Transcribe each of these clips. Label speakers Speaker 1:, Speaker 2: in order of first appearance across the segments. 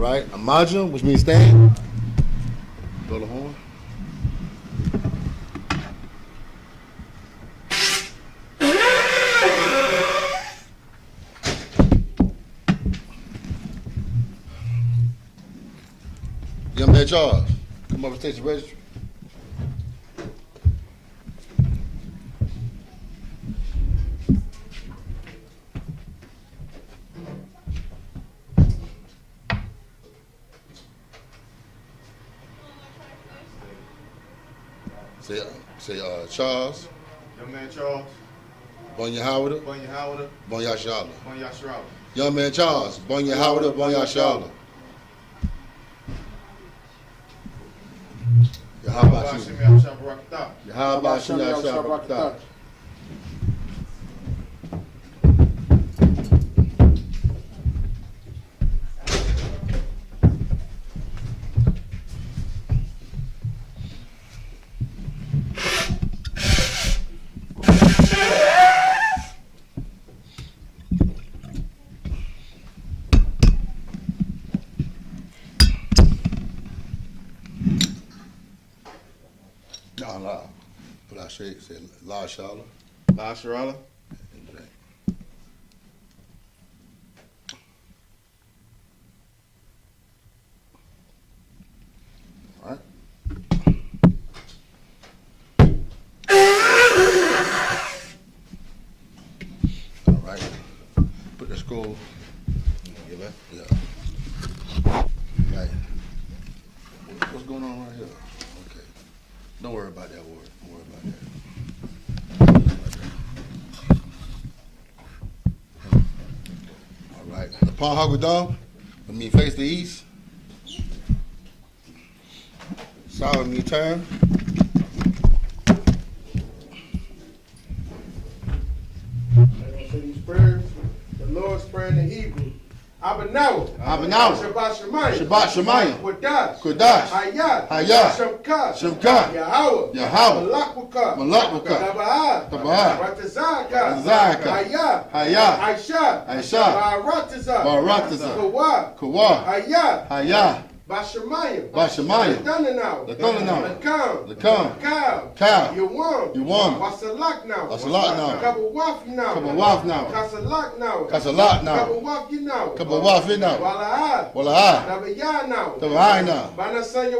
Speaker 1: right. Imagine, which means stand. Blow the horn. Young man Charles, come up and state your registry. Say Charles.
Speaker 2: Young man Charles.
Speaker 1: Bonya Howard.
Speaker 2: Bonya Howard.
Speaker 1: Bonya Shala.
Speaker 2: Bonya Shala.
Speaker 1: Young man Charles. Bonya Howard. Bonya Shala. Yahabashim Yahshabrakata. Yahabashim Yahshabrakata. No. But I say La Shala.
Speaker 2: La Sharala.
Speaker 1: All right. All right. Put the scroll. Give it. Yeah. Right. What's going on right here? Okay. Don't worry about that word. Don't worry about that. All right. The palm Haggadah, let me face the east. Solid me turn.
Speaker 3: So these prayers, the Lord's Prayer in Hebrew. Abanaw. Shabbat Shemayim.
Speaker 1: Shabbat Shemayim.
Speaker 3: Kodash.
Speaker 1: Hayah.
Speaker 3: Shemka.
Speaker 1: Shemka.
Speaker 3: Yahweh.
Speaker 1: Malakwaka. Tabahah.
Speaker 3: Ratazaka.
Speaker 1: Hayah.
Speaker 3: Aisha.
Speaker 1: Baratiza. Kawa. Hayah.
Speaker 3: Bashemayim.
Speaker 1: The Thundernow. The Kam. Cow. Yuwam.
Speaker 3: Wasalak now.
Speaker 1: Kabawaf now.
Speaker 3: Kasalak now.
Speaker 1: Kabawaf now. Walahah. Tabahah now. Banasai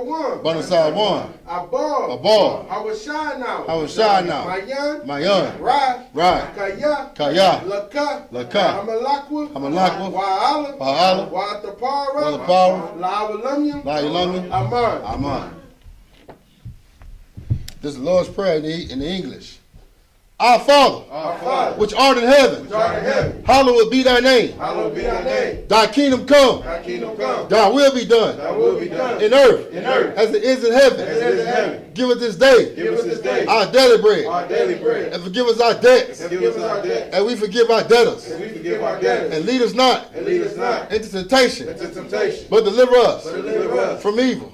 Speaker 1: one. Abor. Hawashai now. Mayan. Ra. Kaya. Laka. Hamalakwa. Wa'ala.
Speaker 3: Wa'atapara. Aman.
Speaker 1: This is the Lord's Prayer in the English. Our Father, which art in heaven, hallowed be thy name. Thy kingdom come. Thy will be done. In earth, as it is in heaven. Give us this day our daily bread. And forgive us our debts. And we forgive our debtors. And lead us not into temptation, but deliver us from evil.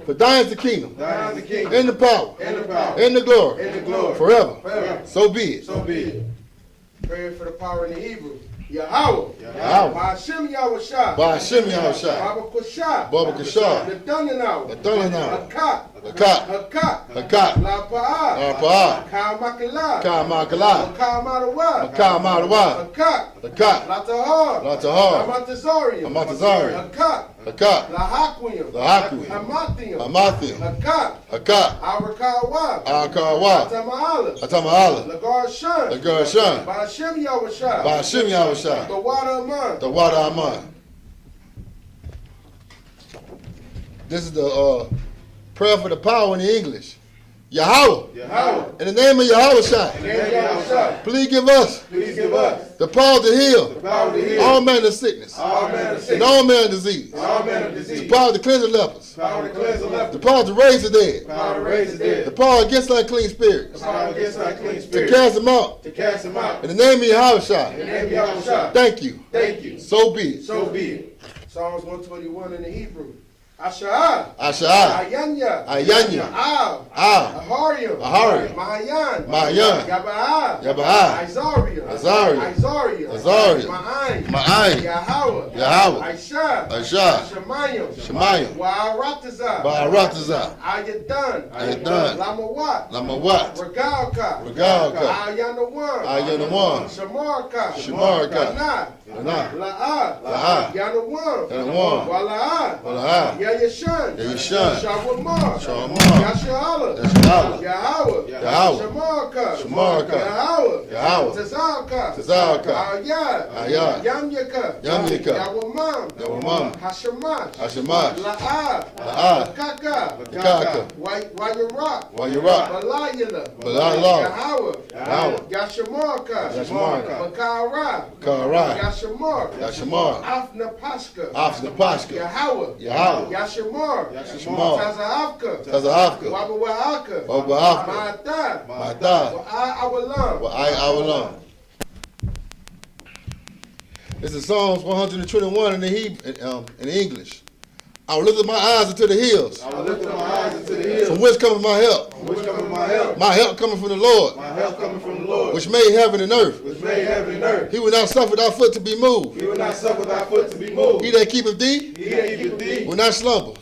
Speaker 1: For thine is the kingdom, and the power, and the glory, forever. So be it.
Speaker 3: Pray for the power in the Hebrew. Yahweh. Ba'ashem Yahushua. Baba Kushah. The Thundernow.
Speaker 1: Hakat.
Speaker 3: La Pa'ah. Ka Makala. Ka Marawa. Hakat. La Tahar. Amatazarium. Hakat. La Hakwim. Hamathium. Hakat. Arakawa. Atama'ala. Lagar Shun. Ba'ashem Yahushua. The water Aman. This is the prayer for the power in the English. Yahweh. In the name of Yahweh, please give us the power to heal all manner of sickness and all manner of disease. The power to cleanse the lepers. The power to raise the dead. The power against unclean spirits. To cast them out. In the name of Yahweh. Thank you. So be it. Psalms 121 in the Hebrew. Asha'ah. Ayanya. Ahariam. Mahayan. Yaba'ah. Azaria, Ma'ai, Yahweh, I.S.U.P.K, Shemayim, Ba'arataza, Ayadan, Lamawat, Regalka, Ayanawan, Shamarka, La'a, Yanawan, Wala'a, Yayashan, Shawamar, Yashala, Yahweh, Shamarka, Yahweh, Tazalka, Ayad, Yamyaka, Yawamam, Hashamash, La'a, Kaka, Wayarak, Balayila, Yahweh, Yashamarka, Bakara, Yashamar, Afnapashka, Yahweh, Yashamar, Tazahafka, Wabawa'aka, Ma'atah, Wa'awalam. This is Psalms 121 in the in English. I will lift up my eyes unto the hills. From whence cometh my help? My help coming from the Lord. Which made heaven and earth. He will not suffer thy foot to be moved. He that keepeth thee will not slumber.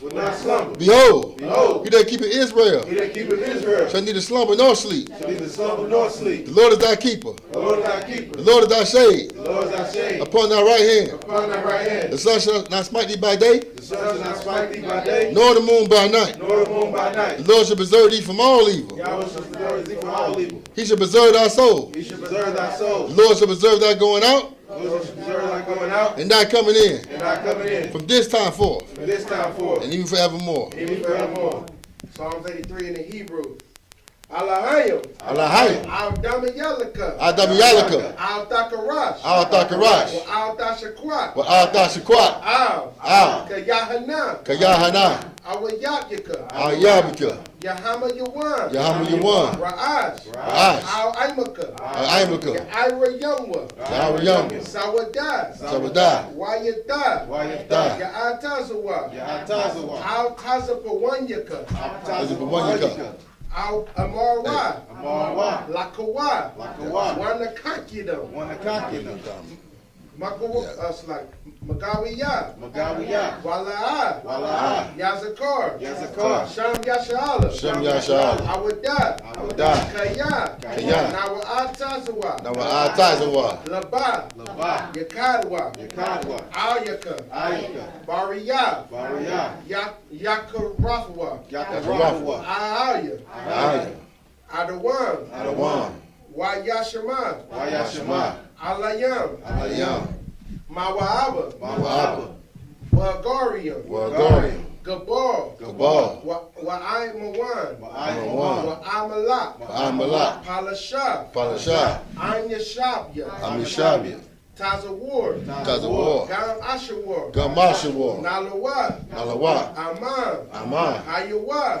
Speaker 3: Behold, he that keepeth Israel shall neither slumber nor sleep. The Lord is thy keeper. The Lord is thy shade upon thy right hand. The sun shall not smite thee by day, nor the moon by night. The Lord shall preserve thee from all evil. He shall preserve thy soul. The Lord shall preserve thy going out and thy coming in from this time forth and even forevermore.
Speaker 4: Psalms 83 in the Hebrew. Alahayim. Al-Damayalaka. Al-Takarash.
Speaker 3: Al-Tashakwat.
Speaker 4: Yahanna.
Speaker 3: Al-Yabyaka.
Speaker 4: Yahama Yawan. Ra'ash. Al-Imaka. Ira Yumwa. Sawadah. Wayadah. Ya'atazawa. Al-Tazapawanyaka. Amarwa. Lakawa. Wanakakidam. Magawiya. Wala'a. Yazakar. Sham Yashala. Awadah. Kaya. Nawa'atazawa. Laba. Yakadwa. Ayaka. Bariya. Yakarafwa. Ahaya. Adawan. Wayashama. Alayam. Mawa'aba. Wagariam. Gabal. Wa'aimawan. Wa'amalak. Palasha. Anyashabya. Tazawar. Gam Ashawar. Nalawat. Aman. Hayawa.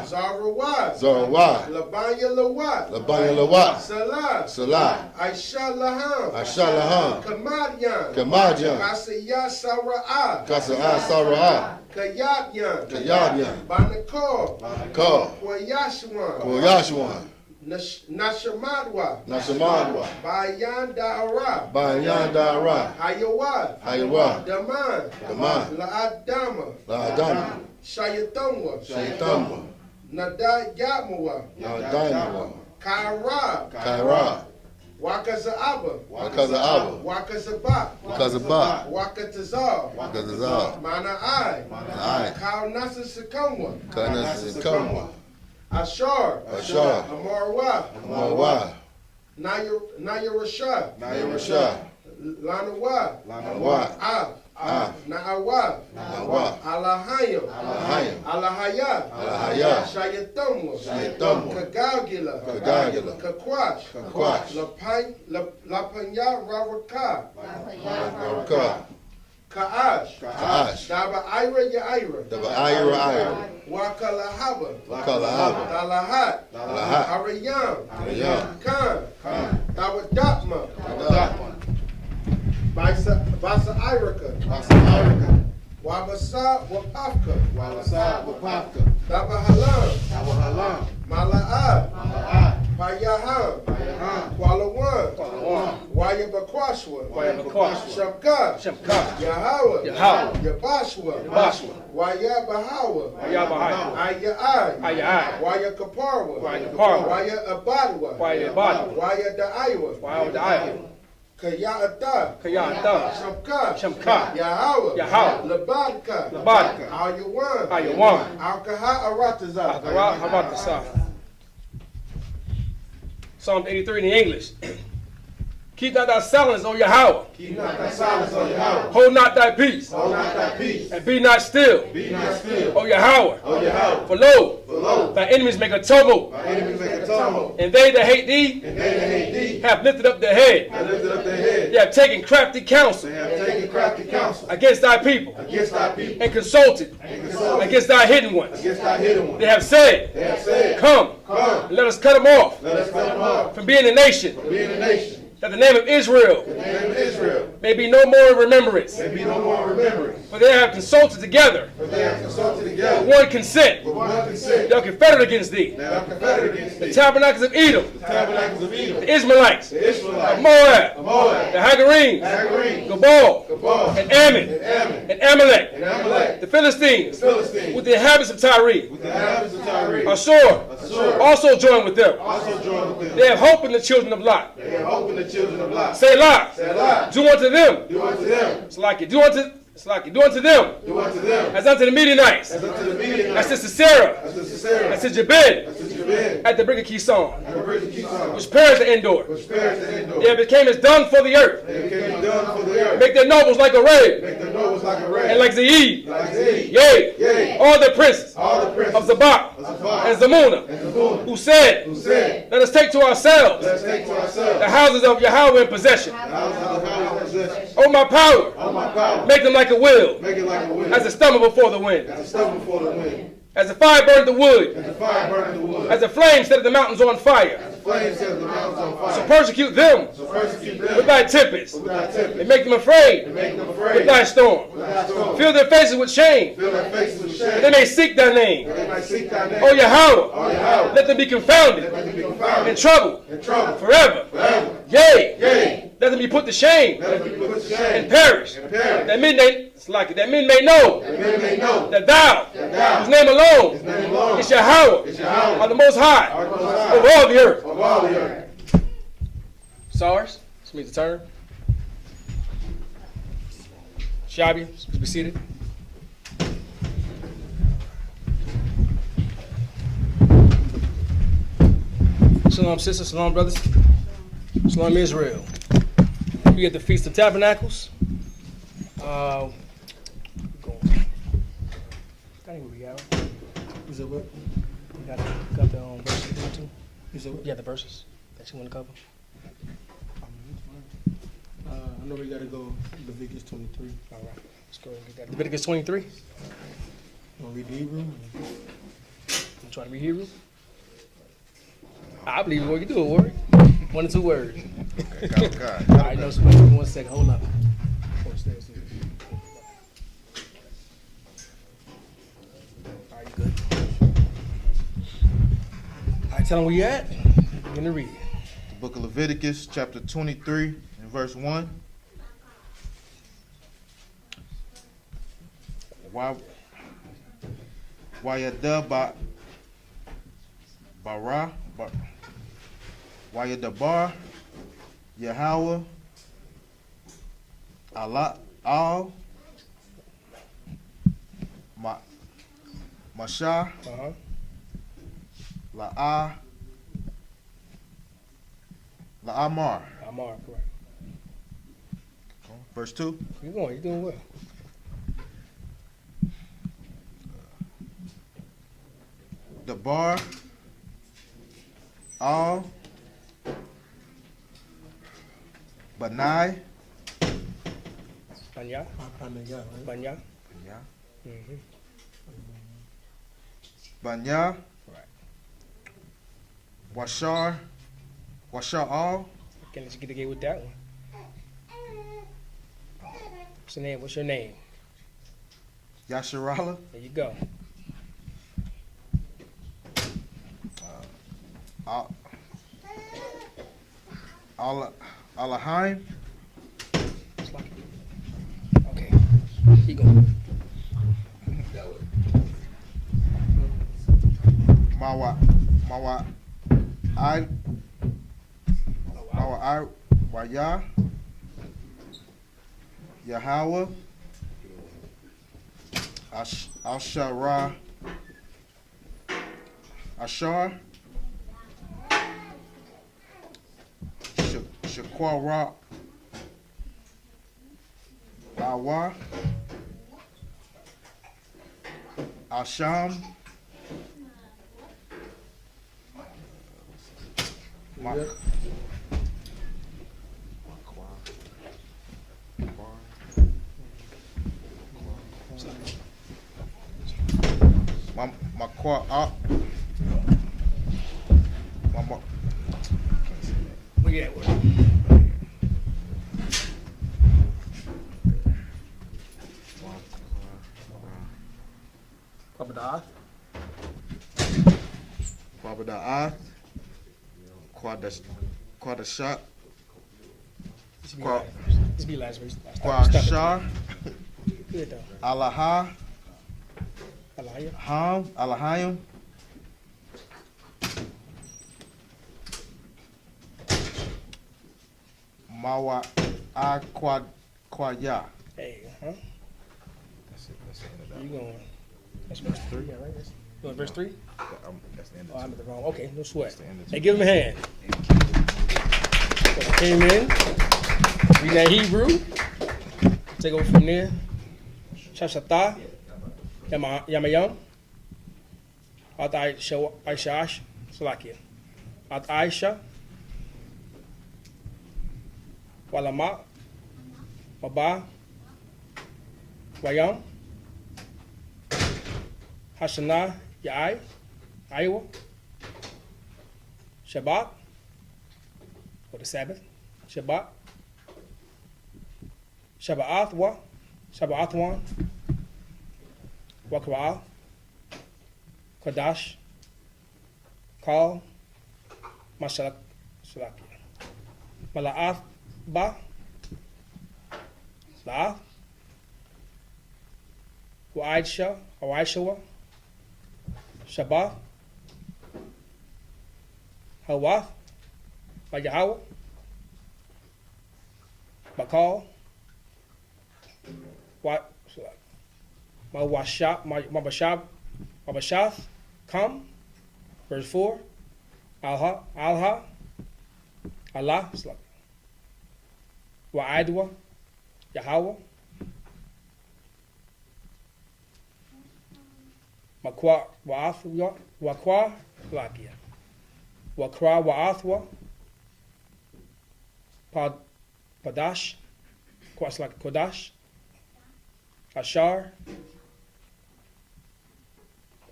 Speaker 4: Zarawat. Labanya Lawat. Salah. Aishalaham. Kamadyan. Kasaya Sara'ah. Kayabyan. Banakor. Koyashwan. Nashamadwa. Bayan Da'ara. Hayawa. Daman. La'adama. Shayatamwa. Nadayamwa. Kaira. Wakaza'aba. Wakazaba. Wakatazar. Mana'ai. Kaunasa Sakamwa. Ashar. Amarwa. Nayarasha. Lanawa. Na'awa. Alahayim. Alahaya. Shayatamwa. Kagagila. Kakwash. Lapanya Ravaka. Ka'ash. Daba Ira Ya'ira. Wakalahaba. Dalahat. Arayam. Khan. Dawadatma. Basa Iraka. Wabasa Wapafka. Daba Halam. Mala'ad. Payahan, Kualawan, Wayabakwashwa, Shamka, Yahweh, Yabashwa, Wayabahawa, Ayai, Wayakaparwa, Wayabadwa, Wayadaiwa, Kayata, Shamka, Yahweh, Labadka, Ayawan, Alkaha Aratazah.
Speaker 5: Psalm 83 in the English. Keep not thy silence, O Yahweh.
Speaker 3: Keep not thy silence, O Yahweh.
Speaker 5: Hold not thy peace.
Speaker 3: Hold not thy peace.
Speaker 5: And be not still.
Speaker 3: Be not still.
Speaker 5: O Yahweh.
Speaker 3: O Yahweh.
Speaker 5: For lo,
Speaker 3: lo,
Speaker 5: thy enemies make a tumult.
Speaker 3: thy enemies make a tumult.
Speaker 5: And they that hate thee,
Speaker 3: And they that hate thee
Speaker 5: have lifted up their head.
Speaker 3: have lifted up their head.
Speaker 5: They have taken crafty counsel
Speaker 3: They have taken crafty counsel
Speaker 5: against thy people.
Speaker 3: against thy people.
Speaker 5: And consulted
Speaker 3: And consulted
Speaker 5: against thy hidden ones.
Speaker 3: against thy hidden ones.
Speaker 5: They have said,
Speaker 3: They have said,
Speaker 5: Come,
Speaker 3: Come,
Speaker 5: and let us cut them off
Speaker 3: let us cut them off.
Speaker 5: from being a nation,
Speaker 3: Being a nation,
Speaker 5: that the name of Israel
Speaker 3: the name of Israel
Speaker 5: may be no more in remembrance.
Speaker 3: may be no more remembrance.
Speaker 5: For they have consulted together
Speaker 3: For they have consulted
Speaker 5: with
Speaker 3: together
Speaker 5: one consent.
Speaker 3: with one consent.
Speaker 5: They are confederate against thee.
Speaker 3: They are confederate against
Speaker 5: The
Speaker 3: thee.
Speaker 5: Tabernacles of Edom,
Speaker 3: The Tabernacles of Edom,
Speaker 5: the Israelites,
Speaker 3: the Israelites,
Speaker 5: of Moab,
Speaker 3: of Moab,
Speaker 5: the Hagarenes,
Speaker 3: Hagarenes,
Speaker 5: Gabal,
Speaker 3: Gabal,
Speaker 5: and Ammon,
Speaker 3: and Ammon,
Speaker 5: and Amalek,
Speaker 3: and Amalek,
Speaker 5: the Philistines,
Speaker 3: the Philistines,
Speaker 5: with the inhabitants of Tyre.
Speaker 3: with the inhabitants of Tyre,
Speaker 5: Ashur
Speaker 3: Assur,
Speaker 5: also joined with them.
Speaker 3: also joined with them.
Speaker 5: They have hope in the children of Lot.
Speaker 3: They have hope in the children of Lot.
Speaker 5: Selah,
Speaker 3: Selah,
Speaker 5: do unto them,
Speaker 3: do unto them,
Speaker 5: it's like it, do unto them,
Speaker 3: do unto them,
Speaker 5: as unto the Midianites,
Speaker 3: as unto the Midianites,
Speaker 5: as to Sisera,
Speaker 3: as to Sisera,
Speaker 5: as to Jabin,
Speaker 3: as to Jabin,
Speaker 5: at the brick of Kison,
Speaker 3: and the bridge of Kison,
Speaker 5: which perished at Endor.
Speaker 3: which spares the Endor.
Speaker 5: They became as dung for the earth.
Speaker 3: They became done for the earth.
Speaker 5: Make their nobles like a raven,
Speaker 3: Make their nobles like a
Speaker 5: and
Speaker 3: ram,
Speaker 5: like Zeid.
Speaker 3: like Zee.
Speaker 5: Yea,
Speaker 3: Yea,
Speaker 5: all the princes
Speaker 3: all the princes
Speaker 5: of Zabak
Speaker 3: of Zabak
Speaker 5: and Zamuna,
Speaker 3: and Zabun,
Speaker 5: who said,
Speaker 3: who said,
Speaker 5: let us take to ourselves
Speaker 3: let us take to ourselves
Speaker 5: the houses of Yahweh in possession.
Speaker 3: the houses of Yahweh's possession.
Speaker 5: O my power,
Speaker 3: Oh my power,
Speaker 5: make them like a wheel,
Speaker 3: make it like a wind,
Speaker 5: as a stumble before the wind,
Speaker 3: as a stubble before the wind,
Speaker 5: as the fire burned the wood,
Speaker 3: as the fire burning the wood,
Speaker 5: as the flame set the mountains on fire.
Speaker 3: as the flames set the mountains on fire.
Speaker 5: So persecute them
Speaker 3: So persecute them
Speaker 5: with thy tempest,
Speaker 3: with thy tempest,
Speaker 5: and make them afraid
Speaker 3: and make them
Speaker 5: with
Speaker 3: afraid
Speaker 5: thy storm.
Speaker 3: with thy storm.
Speaker 5: Fill their faces with shame,
Speaker 3: Fill their faces with
Speaker 5: that
Speaker 3: shame,
Speaker 5: they may seek thy name.
Speaker 3: that they might seek thy name.
Speaker 5: O Yahweh,
Speaker 3: O Yahweh,
Speaker 5: let them be confounded
Speaker 3: let them be
Speaker 5: and
Speaker 3: confounded
Speaker 5: troubled
Speaker 3: and troubled
Speaker 5: forever.
Speaker 3: forever.
Speaker 5: Yea,
Speaker 3: Yea,
Speaker 5: let them be put to shame
Speaker 3: let them be put to
Speaker 5: and
Speaker 3: shame
Speaker 5: perish.
Speaker 3: and perish.
Speaker 5: That men may know
Speaker 3: That men may know
Speaker 5: that thou,
Speaker 3: thou,
Speaker 5: whose name alone
Speaker 3: his name alone,
Speaker 5: is Yahweh,
Speaker 3: is Yahweh,
Speaker 5: are the most high
Speaker 3: are the most high
Speaker 5: over all the earth.
Speaker 3: of all the earth.
Speaker 5: SARS, this means the turn. Shabi, please be seated. Shalom, sisters. Shalom, brothers. Shalom, Israel. We at the Feast of Tabernacles. That ain't gonna be out.
Speaker 6: Is it what?
Speaker 5: You got the verses to go to?
Speaker 6: Is it what?
Speaker 5: Yeah, the verses that you want to cover.
Speaker 6: I know we gotta go Leviticus 23.
Speaker 5: All right, let's go and get that. Leviticus 23.
Speaker 6: Wanna read the Hebrew?
Speaker 5: I'm trying to read Hebrew. I believe we can do it, Warwick. 1 or 2 words.
Speaker 2: God.
Speaker 5: All right, no, so wait 1 second. Hold up. All right, you good. All right, tell them where you at. Begin to read.
Speaker 2: The book of Leviticus, chapter 23, and verse 1. Wayada bara Wayadabar Yahweh Allah al Masha La'amar.
Speaker 5: Amar, correct.
Speaker 2: Verse 2.
Speaker 5: You're going. You're doing well.
Speaker 2: The bar al Banai
Speaker 5: Banya.
Speaker 6: Panaya, right?
Speaker 5: Banya.
Speaker 2: Banya
Speaker 5: Mm-hmm.
Speaker 2: Banya
Speaker 5: Right.
Speaker 2: Washar al
Speaker 5: Okay, let's get with that one. What's your name? What's your name?
Speaker 2: Yasharala
Speaker 5: There you go.
Speaker 2: Alaheim,
Speaker 5: Okay. Keep going.
Speaker 2: Mawa Waya, Yahweh, Ashara, Ashar, Shakwara, Awa, Asham, Makwa up.
Speaker 5: Where you at with it? Kwabadath.
Speaker 2: Kwabada'a, Kwadasha,
Speaker 5: This be last verse.
Speaker 2: Kwashar,
Speaker 5: Good though.
Speaker 2: Alaha,
Speaker 5: Alaya.
Speaker 2: Alahayim, Mawa Kwaya.
Speaker 5: Hey, huh? You going? That's verse 3, yeah, right? You on verse 3?
Speaker 2: That's the end
Speaker 5: Oh, I'm at the wrong. Okay, no sweat.
Speaker 2: the end of
Speaker 5: Hey, give him a hand. So I came in, read that Hebrew, take over from there. Shashata, Yamayam, At Aisha, Salakia, At Aisha, Walama, Waba, Wayam, Hashanah, Yai, Iowa, Shabbat, or the Sabbath, Shabbat, Shabbatwan, Wakra'al, Kadash, Kal, Mashalak, Mala'ath, Ba, La'ath, Wa'aisha, Hawaishawa, Shabbat, Hawath, Bayahawa, Bakal, Mabashath, come, verse 4, Alha, Allah, Wa'adwa, Yahweh, Makwa, Wa'athwa, Wakwa, Lakia, Wakra, Wa'athwa, Padash, Kodash, Ashar,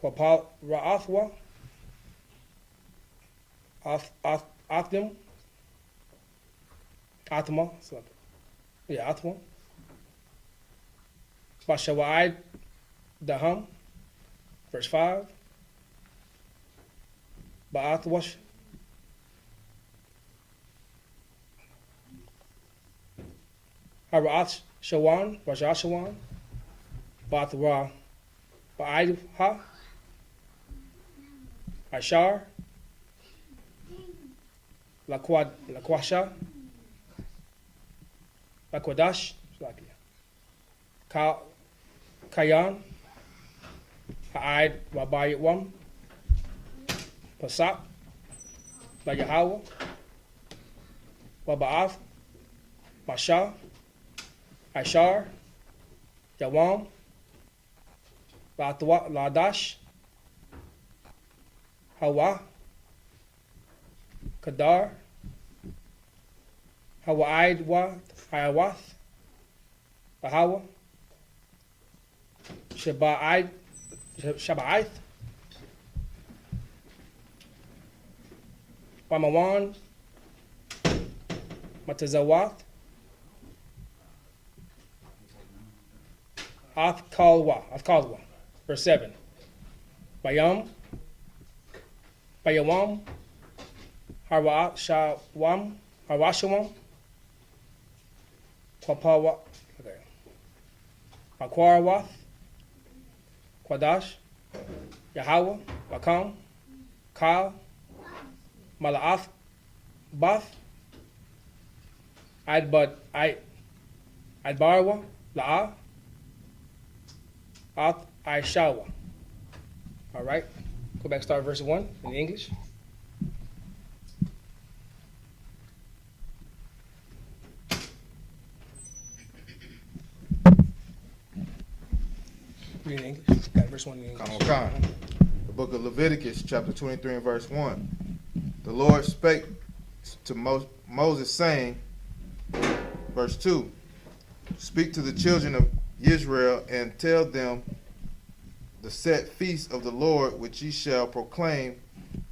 Speaker 5: Wapal Ra'athwa, Athim, Athma, yeah, Athma, Bashawa'id, Daham, verse 5, Ba'athwash, Hara'ath Shawan, Rajashawan, Ba'athra, Ba'idha, Ashar, Laquasha, Laquadash, Kayan, Ha'id, Wabayitwam, Pasap, Layahawa, Waba'ath, Masha, Ashar, Yawam, Ladash, Hawa, Kadar, Hayawath, Bahawa, Shaba'ith, Wamawan, Matazawath, Athkalwa, verse 7. Bayawam, Harwa'at Shawam, Harashawam, Kwapawa, okay. Aquarawath, Quadash, Yahweh, Wakam, Kal, Malaath, Bath, Idbarwa, La'a, Ath, Aishawa. All right, go back, start verse 1 in English. Read in English. Got verse 1 in English.
Speaker 2: The book of Leviticus, chapter 23 and verse 1. The Lord spake to Moses, saying, verse 2, speak to the children of Israel and tell them the set feasts of the Lord, which ye shall proclaim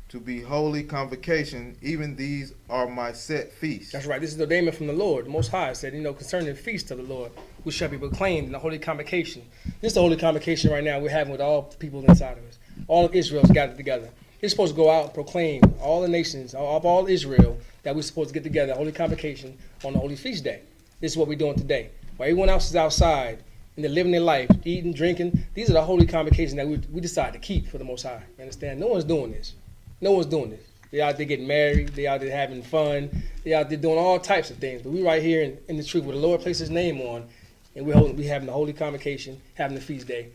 Speaker 2: to be holy convocation. Even these are my set feasts.
Speaker 5: That's right. This is the ordainment from the Lord. The Most High said, concerning the feast of the Lord, which shall be proclaimed in the holy convocation. This is the holy convocation right now we're having with all the people inside of us. All of Israel's gathered together. He's supposed to go out and proclaim all the nations of all Israel that we're supposed to get together, holy convocation on the holy feast day. This is what we're doing today. While everyone else is outside and they're living their life, eating, drinking, these are the holy convocations that we decide to keep for the Most High. You understand? No one's doing this. No one's doing this. They're out there getting married. They're out there having fun. They're out there doing all types of things. But we're right here in the truth where the Lord placed his name on, and we're having the holy convocation, having the feast day,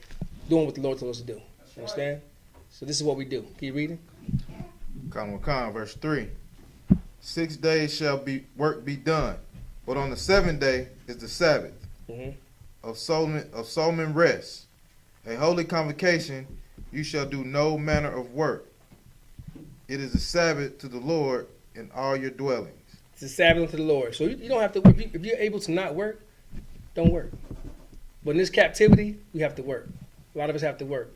Speaker 5: doing what the Lord told us to do. You understand? So this is what we do. Keep reading.
Speaker 2: Verse 3. 6 days shall work be done, but on the 7th day is the Sabbath of Solomon rest. A holy convocation, you shall do no manner of work. It is a Sabbath to the Lord in all your dwellings.
Speaker 5: It's a Sabbath to the Lord. So you don't have to, if you're able to not work, don't work. But in this captivity, we have to work. A lot of us have to work.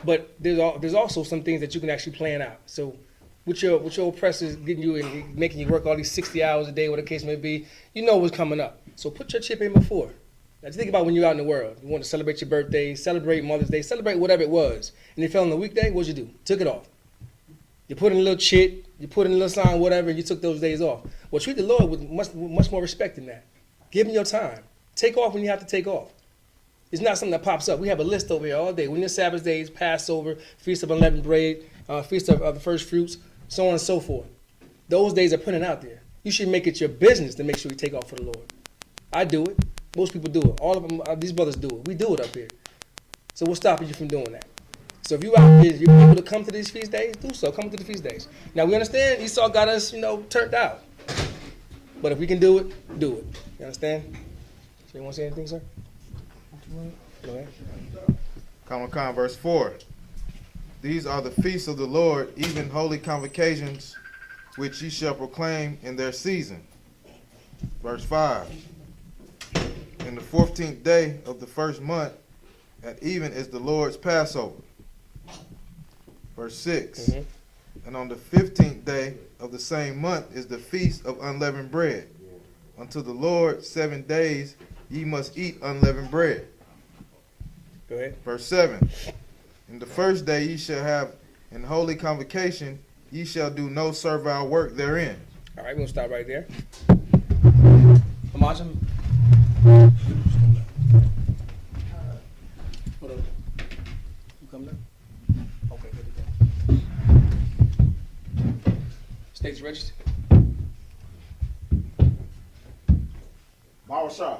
Speaker 5: But there's also some things that you can actually plan out. So with your oppressors getting you and making you work all these 60 hours a day, whatever the case may be, you know what's coming up. So put your chip in before. Now just think about when you're out in the world. You want to celebrate your birthday, celebrate Mother's Day, celebrate whatever it was. And it fell on the weekday, what'd you do? Took it off. You put in a little chit, you put in a little sign, whatever, and you took those days off. Well, treat the Lord with much more respect than that. Give him your time. Take off when you have to take off. It's not something that pops up. We have a list over here all day. When your Sabbath days, Passover, Feast of Unleavened Bread, Feast of the First Fruits, so on and so forth. Those days are printed out there. You should make it your business to make sure you take off for the Lord. I do it. Most people do it. All of them, these brothers do it. We do it up here. So what's stopping you from doing that? So if you out there, you're able to come to these feast days, do so. Come to the feast days. Now we understand Esau got us, turned out. But if we can do it, do it. You understand? So you want to say anything, sir? Go ahead.
Speaker 2: Verse 4. These are the feasts of the Lord, even holy convocations, which ye shall proclaim in their season. Verse 5. In the 14th day of the first month, at even is the Lord's Passover. Verse 6. And on the 15th day of the same month is the feast of unleavened bread. Unto the Lord 7 days ye must eat unleavened bread.
Speaker 5: Go ahead.
Speaker 2: Verse 7. In the first day ye shall have an holy convocation, ye shall do no servile work therein.
Speaker 5: All right, we're going to stop right there. Imagine. Hold on. You coming up? Okay, good to go. States registered.
Speaker 3: Mawasha,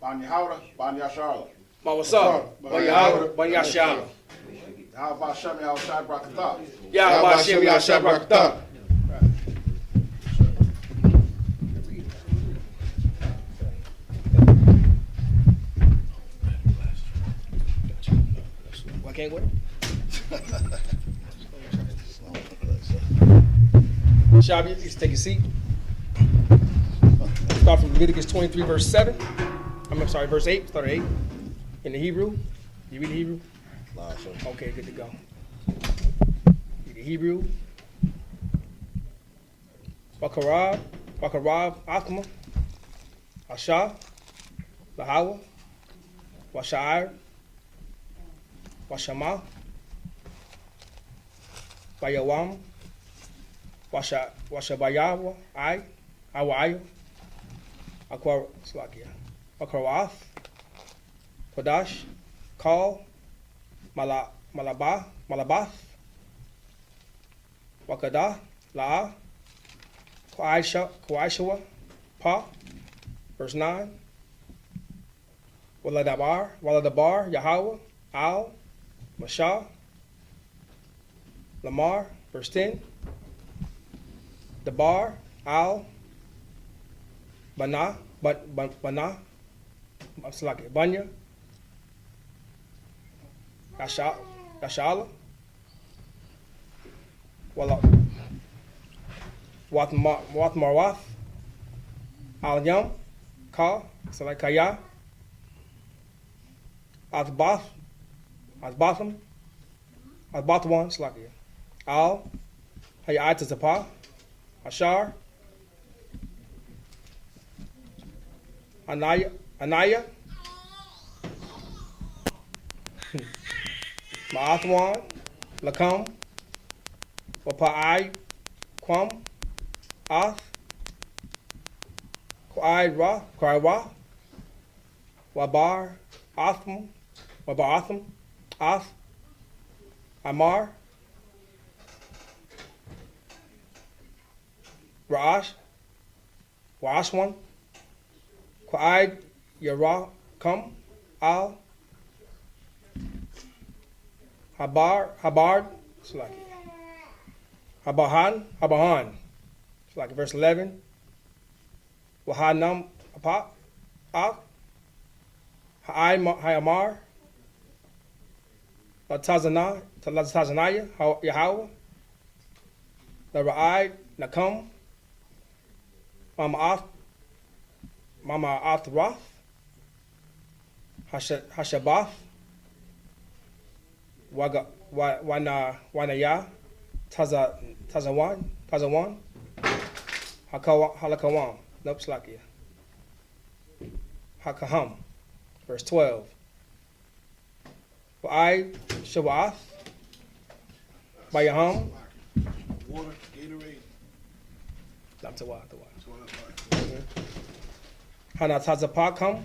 Speaker 3: Banyahara, Banyashala.
Speaker 5: Mawasar, Banyahara, Banyashala.
Speaker 3: Yahweh Shem Yahushai Brakatah.
Speaker 5: Yahweh Shem Yahushai Brakatah. Why can't wait? Shabby, please take a seat. Start from Leviticus 23, verse 7. Verse 8. Start at 8. In the Hebrew. You read the Hebrew? Okay, good to go. Read the Hebrew. Bakarav, Akhma, Asha, Lahawa, Washair, Washama, Bayawam, Washabayawa, Awayu, Akwawath, Kodash, Kal, Malabath, Wakadah, La'a, Kwaishawa, Pa, verse 9. Waladabar, Yahweh, Al, Mashah, Lamar, verse 10. Dabar, Al, Bana, Banya, Yashala, Wathmarath, Al Yam, Ka, Kaya, Azbatham, Slakia, Al, Hayatazapa, Ashar, Anaya, Ma'athwan, Lakam, Wapa'ai, Kwam, Ath, Kwaiwa, Wabar, Atham, Ath, Amar, Ra'ashwan, Quaid, Yara, Kam, Al, Habard, Habahan, it's like verse 11. Wahanam, Hayamar, Tazanaya, Yahweh, Lara'ai, Nakam, Mama Athrath, Hashabath, Wanaya, Tazawan, Halakawam, nope, Slakia, Hakaham, verse 12. Wa'ai, Shabath, Bayaham,
Speaker 6: Water, Gatorade.
Speaker 5: not to what. Hanatazapakam,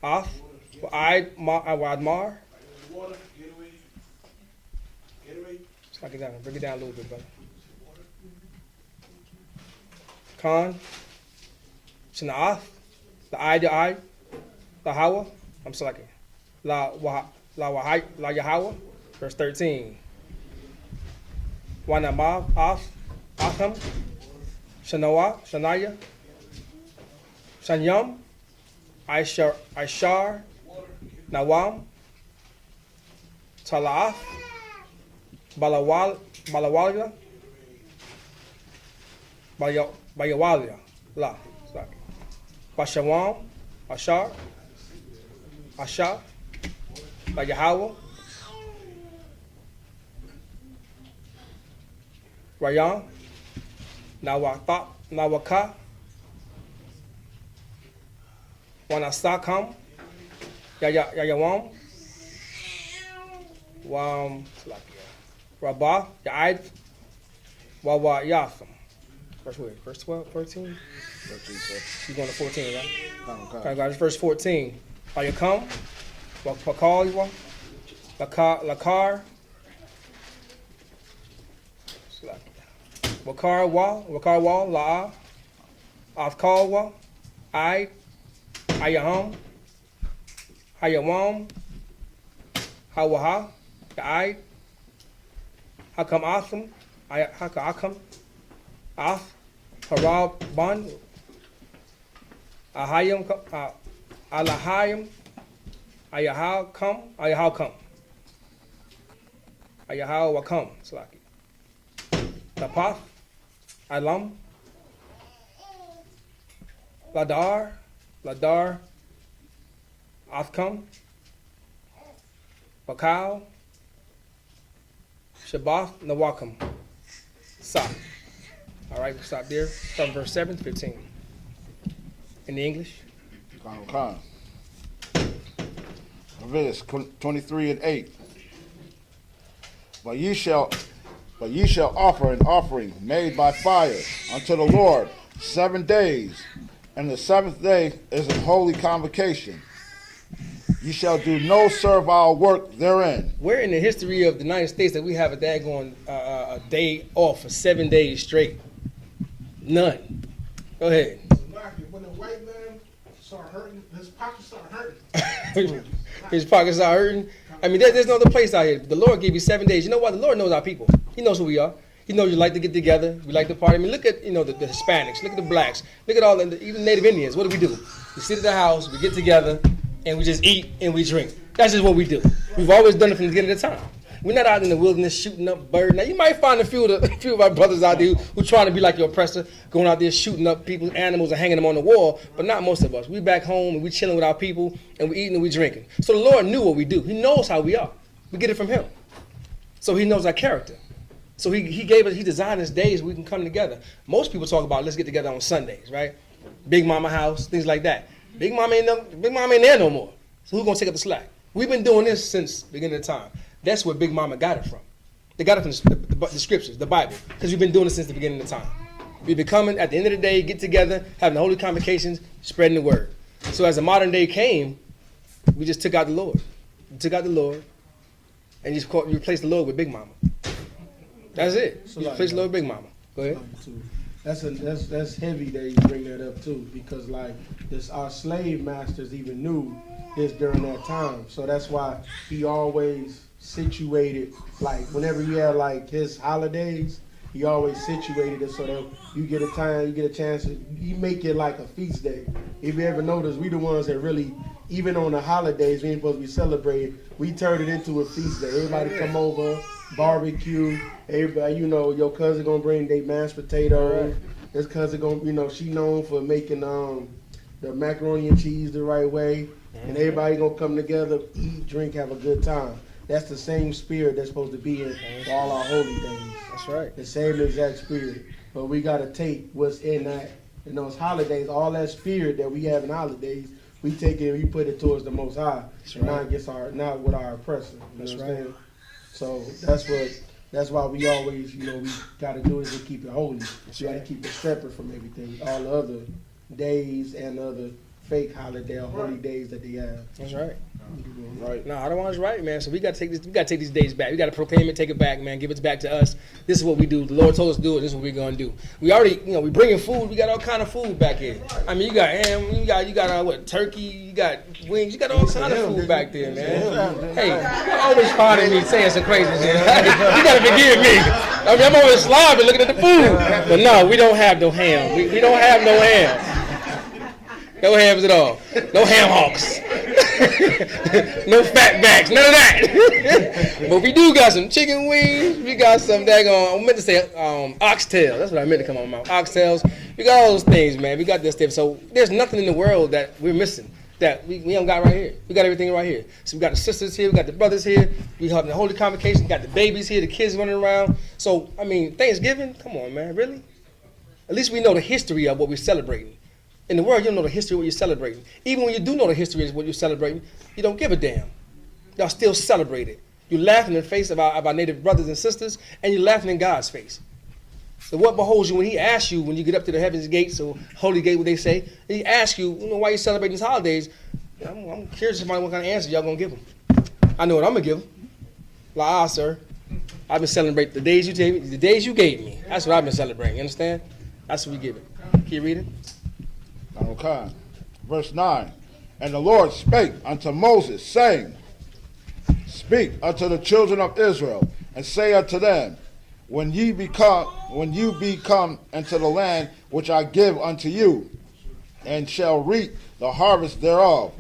Speaker 5: Ath, Wa'ai, Wadmar.
Speaker 6: Water, Gatorade.
Speaker 5: Knock it down. Bring it down a little bit, brother. Khan, Shana'ath, the Hawa, I'm selecting. La Yahweh, verse 13. Wanamav, Atham, Shania, Shanyam, Aishar, Nawam, Tala'ath, Balawalia, Bayawalia, La, Bashawam, Ashar, Asha, Yahweh, Rayan, Nawaka, Wanasakam, Yayawam, Rabah, Ya'id, Wawa Yatham. Verse 12, 13?
Speaker 2: 13, sir.
Speaker 5: You're going to 14, right?
Speaker 2: Okay.
Speaker 5: Okay, guys, verse 14. Ayakam, Wakaliwa, Lakar, Wakarwa, La'a, Afkalwa, Ayaham, Hayawam, Hawaha, Ya'id, Hakam Atham, Hakam, Ath, Harab Ban, Ahayam, Alahayam, Ayahal Wakam, Slaki. Tapath, Alam, Ladar, Athkam, Bakal, Shabath, Nawakam, Sa. All right, we'll stop there. Start verse 7 to 15. In the English.
Speaker 3: Leviticus 23:8. But ye shall offer an offering made by fire unto the Lord
Speaker 7: 7 days, and the 7th day is a holy convocation. You shall do no servile work therein.
Speaker 5: Where in the history of the United States that we have a daggone a day off for 7 days straight? None. Go ahead.
Speaker 6: When the white man start hurting, his pockets start hurting.
Speaker 5: His pockets are hurting. I mean, there's no other place out here. The Lord gave you 7 days. You know what? The Lord knows our people. He knows who we are. He knows you like to get together. We like to party. I mean, look at the Hispanics. Look at the blacks. Look at all even Native Indians. What do? We sit at the house. We get together, and we just eat and we drink. That's just what we do. We've always done it from the beginning of the time. We're not out in the wilderness shooting up birds. Now, you might find a few of our brothers out there who trying to be like your oppressor, going out there shooting up people's animals and hanging them on the wall, but not most of us. We back home and we chilling with our people and we eating and we drinking. So the Lord knew what we do. He knows how we are. We get it from him. So he knows our character. So he designed us days we can come together. Most people talk about let's get together on Sundays, right? Big Mama house, things like that. Big Mama ain't there no more. So who's gonna take up the slack? We've been doing this since the beginning of time. That's where Big Mama got it from. They got it from the scriptures, the Bible, because we've been doing it since the beginning of time. We've been coming at the end of the day, get together, having the holy convocations, spreading the word. So as the modern day came, we just took out the Lord. We took out the Lord and just replaced the Lord with Big Mama. That's it.
Speaker 6: So
Speaker 5: You replaced the Lord with Big Mama. Go ahead.
Speaker 6: That's heavy that you bring that up too, because like our slave masters even knew this during that time. So that's why he always situated, like whenever he had like his holidays, he always situated it so that you get a chance, you make it like a feast day. If you ever notice, we the ones that really, even on the holidays, we ain't supposed to be celebrating, we turned it into a feast day. Everybody come over, barbecue, everybody, your cousin gonna bring their mashed potatoes. This cousin gonna, she known for making the macaroni and cheese the right way. And everybody gonna come together, eat, drink, have a good time. That's the same spirit that's supposed to be in all our holy days.
Speaker 5: That's right.
Speaker 6: The same exact spirit. But we gotta take what's in that, in those holidays, all that spirit that we have in holidays, we take it and we put it towards the Most High.
Speaker 5: That's right.
Speaker 6: Not with our oppressor.
Speaker 5: That's
Speaker 6: what I'm
Speaker 5: right.
Speaker 6: saying? So that's why we always, we gotta do is to keep it holy. We gotta keep it separate from everything, all the other days and other fake holiday or holy days that they have.
Speaker 5: That's right.
Speaker 7: Right.
Speaker 5: No, otherwise right, man. So we gotta take this. We gotta take these days back. We gotta proclaim it, take it back, man. Give it back to us. This is what we do. The Lord told us to do it. This is what we're gonna do. We already, we bringing food. We got all kind of food back here. I mean, you got ham. You got what? Turkey. You got wings. You got all kind of food back there, man. Hey, you're always finding me saying some crazy shit. You gotta forgive me. I mean, I'm always slobbing looking at the food. But no, we don't have no ham. We don't have no ham. No hams at all. No ham hocks. No fat backs. None of that. But we do got some chicken wings. We got some daggone, I meant to say oxtail. That's what I meant to come on my mouth. Oxtails. We got all those things, man. We got this stuff. So there's nothing in the world that we're missing that we don't got right here. We got everything right here. So we got the sisters here. We got the brothers here. We have the holy convocation. We got the babies here. The kids running around. So, I mean, Thanksgiving, come on, man. Really? At least we know the history of what we're celebrating. In the world, you don't know the history of what you're celebrating. Even when you do know the history of what you're celebrating, you don't give a damn. Y'all still celebrate it. You're laughing in the face of our native brothers and sisters, and you're laughing in God's face. So what beholds you when he asks you, when you get up to the heaven's gates, or holy gate, what they say, and he asks you, why you celebrating these holidays? I'm curious about what kind of answer y'all going to give him. I know what I'm going to give him. Like, sir, I've been celebrating the days you gave me. That's what I've been celebrating. You understand? That's what we give it. Can you read it?
Speaker 7: Okay. Verse 9. And the Lord spake unto Moses, saying, Speak unto the children of Israel, and say unto them, When you be come into the land which I give unto you, and shall reap the harvest thereof,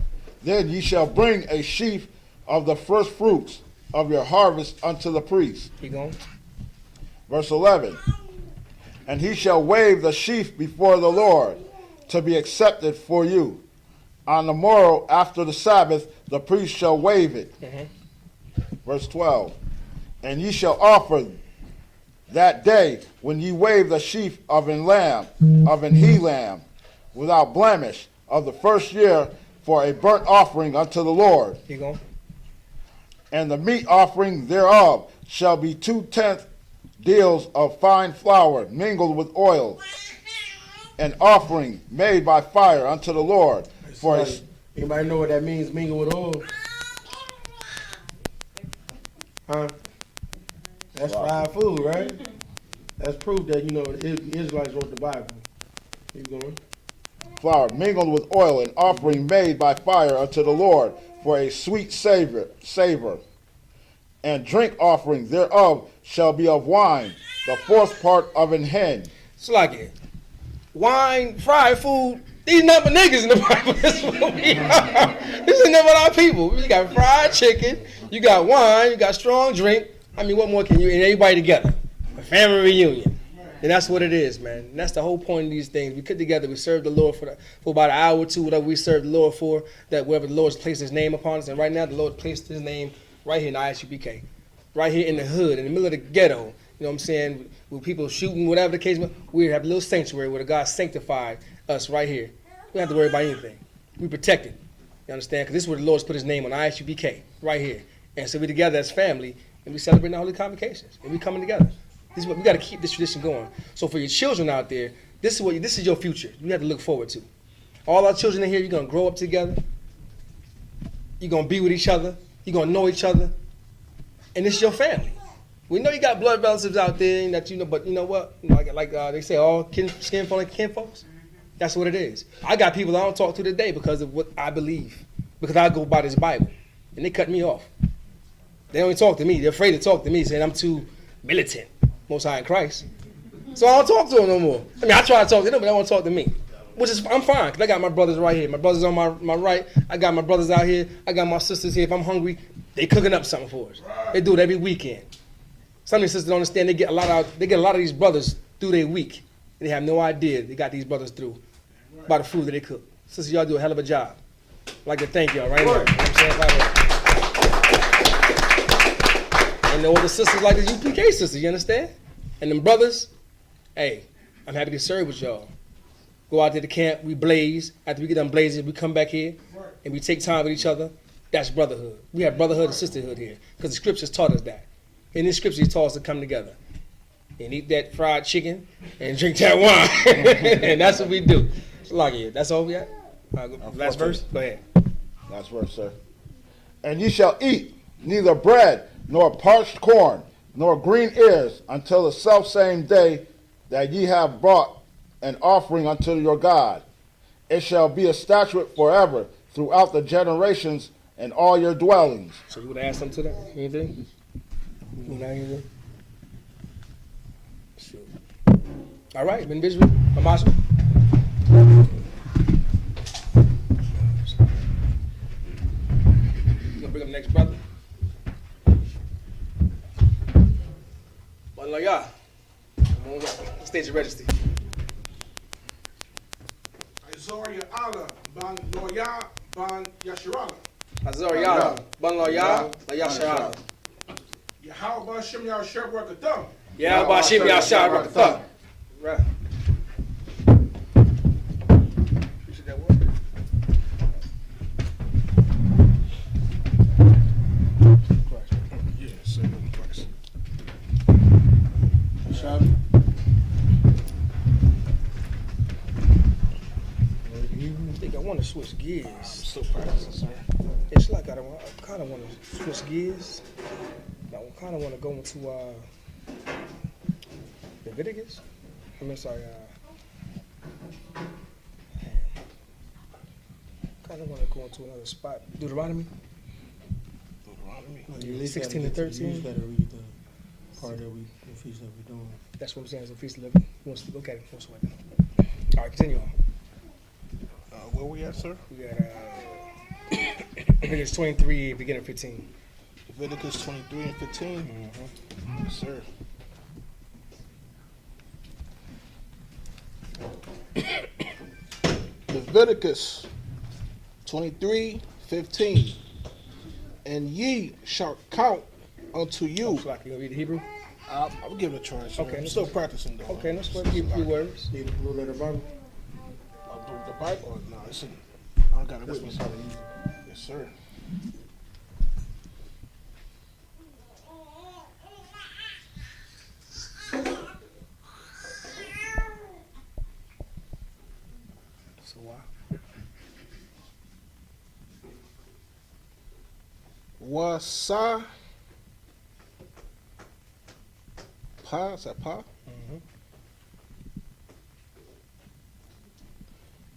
Speaker 7: then ye shall bring a sheaf of the first fruits of your harvest unto the priest.
Speaker 5: Keep going.
Speaker 7: Verse 11. And he shall wave the sheaf before the Lord, to be accepted for you. On the morrow after the Sabbath, the priest shall wave it. Verse 12. And ye shall offer that day, when ye wave the sheaf of an he lamb, without blemish, of the first year, for a burnt offering unto the Lord.
Speaker 5: Keep going.
Speaker 7: And the meat offering thereof shall be 2/10 deals of fine flour mingled with oil, an offering made by fire unto the Lord. For a,
Speaker 6: Anybody know what that means, mingle with oil? Huh? That's fried food, right? That's proof that, the Israelites wrote the Bible. Keep going.
Speaker 7: flour mingled with oil, an offering made by fire unto the Lord, for a sweet savor. And drink offering thereof shall be of wine, the fourth part of an hin.
Speaker 5: It's like it. Wine, fried food. These number niggas in the Bible. This is what we are. This is never our people. You got fried chicken, you got wine, you got strong drink. I mean, what more can you, and everybody together? A family reunion. And that's what it is, man. And that's the whole point of these things. We get together, we serve the Lord for about an hour or two, whatever we serve the Lord for, that wherever the Lord's placed his name upon us. And right now, the Lord placed his name right here in I.S.U.P.K. Right here in the hood, in the middle of the ghetto. You know what I'm saying? With people shooting, whatever the case, we have a little sanctuary where God sanctified us right here. We don't have to worry about anything. We protected. You understand? Because this is where the Lord's put his name on I.S.U.P.K. right here. And so we together as family, and we celebrate our holy convocations. And we coming together. This is what we got to keep this tradition going. So for your children out there, this is your future. You have to look forward to. All our children in here, you're gonna grow up together. You're gonna be with each other. You're gonna know each other, and this is your family. We know you got blood relatives out there that but you know what? Like they say, all skin folk like kin folks. That's what it is. I got people I don't talk to today because of what I believe, because I go by this Bible, and they cut me off. They don't talk to me. They're afraid to talk to me, saying I'm too militant. Most High in Christ. So I don't talk to them no more. I mean, I try to talk to them, but they don't talk to me. Which is, I'm fine, because I got my brothers right here. My brothers on my right. I got my brothers out here. I got my sisters here. If I'm hungry, they cooking up something for us. They do it every weekend. Some of these sisters don't understand. They get a lot of these brothers through their week. They have no idea they got these brothers through by the food that they cook. Sisters, y'all do a hell of a job. I'd like to thank y'all right now. You know what I'm saying? And all the sisters like the U.P.K. sisters, you understand? And them brothers, hey, I'm happy to serve with y'all. Go out to the camp, we blaze. After we get done blazing, we come back here and we take time with each other. That's brotherhood. We have brotherhood and sisterhood here because the scriptures taught us that. In the scriptures, he taught us to come together and eat that fried chicken and drink that wine. And that's what we do. So like it. That's all we got? Last verse? Go ahead.
Speaker 7: Last verse, sir. And ye shall eat neither bread nor parched corn, nor green ears, until the selfsame day that ye have brought an offering unto your God. It shall be a statute forever throughout the generations in all your dwellings.
Speaker 5: So you would add something to that? Anything? You want to add anything? Sure. All right, been busy. Amasu. You gonna bring up the next brother? Yahanna. Come on up. Stage your registry.
Speaker 4: Yahanna, ban Loya, ban Yasharala.
Speaker 5: Yahanna, ban Loya, Yasharala.
Speaker 4: Yahweh ban Shem Yahshua Rakatham.
Speaker 5: Yeah, ban Shem Yahshua Rakatham. Right. Appreciate that word. I want to switch gears. I'm still practicing, sir. It's like I kind of want to switch gears. I kind of want to go into Leviticus. Sorry. Kind of want to go into another spot. Deuteronomy. 16 to 13.
Speaker 6: You just got to read the part that the feast that we're doing.
Speaker 5: That's what I'm saying. It's a feast of living. You want to look at it? All right, continue on.
Speaker 8: Where we at, sir?
Speaker 5: We got Leviticus 23, beginning 15.
Speaker 8: Leviticus 23 and 15? Mm-hmm. Yes, sir. Leviticus 23:15. And ye shall count unto you.
Speaker 5: So I can read the Hebrew?
Speaker 8: I'll give it a try, sir.
Speaker 5: Okay,
Speaker 8: I'm still practicing, though.
Speaker 5: Okay, let's give a few words.
Speaker 6: Need a blue letter Bible?
Speaker 8: The Bible? No, I don't got it with me. Yes, sir. Wasa. Pa, is that Pa?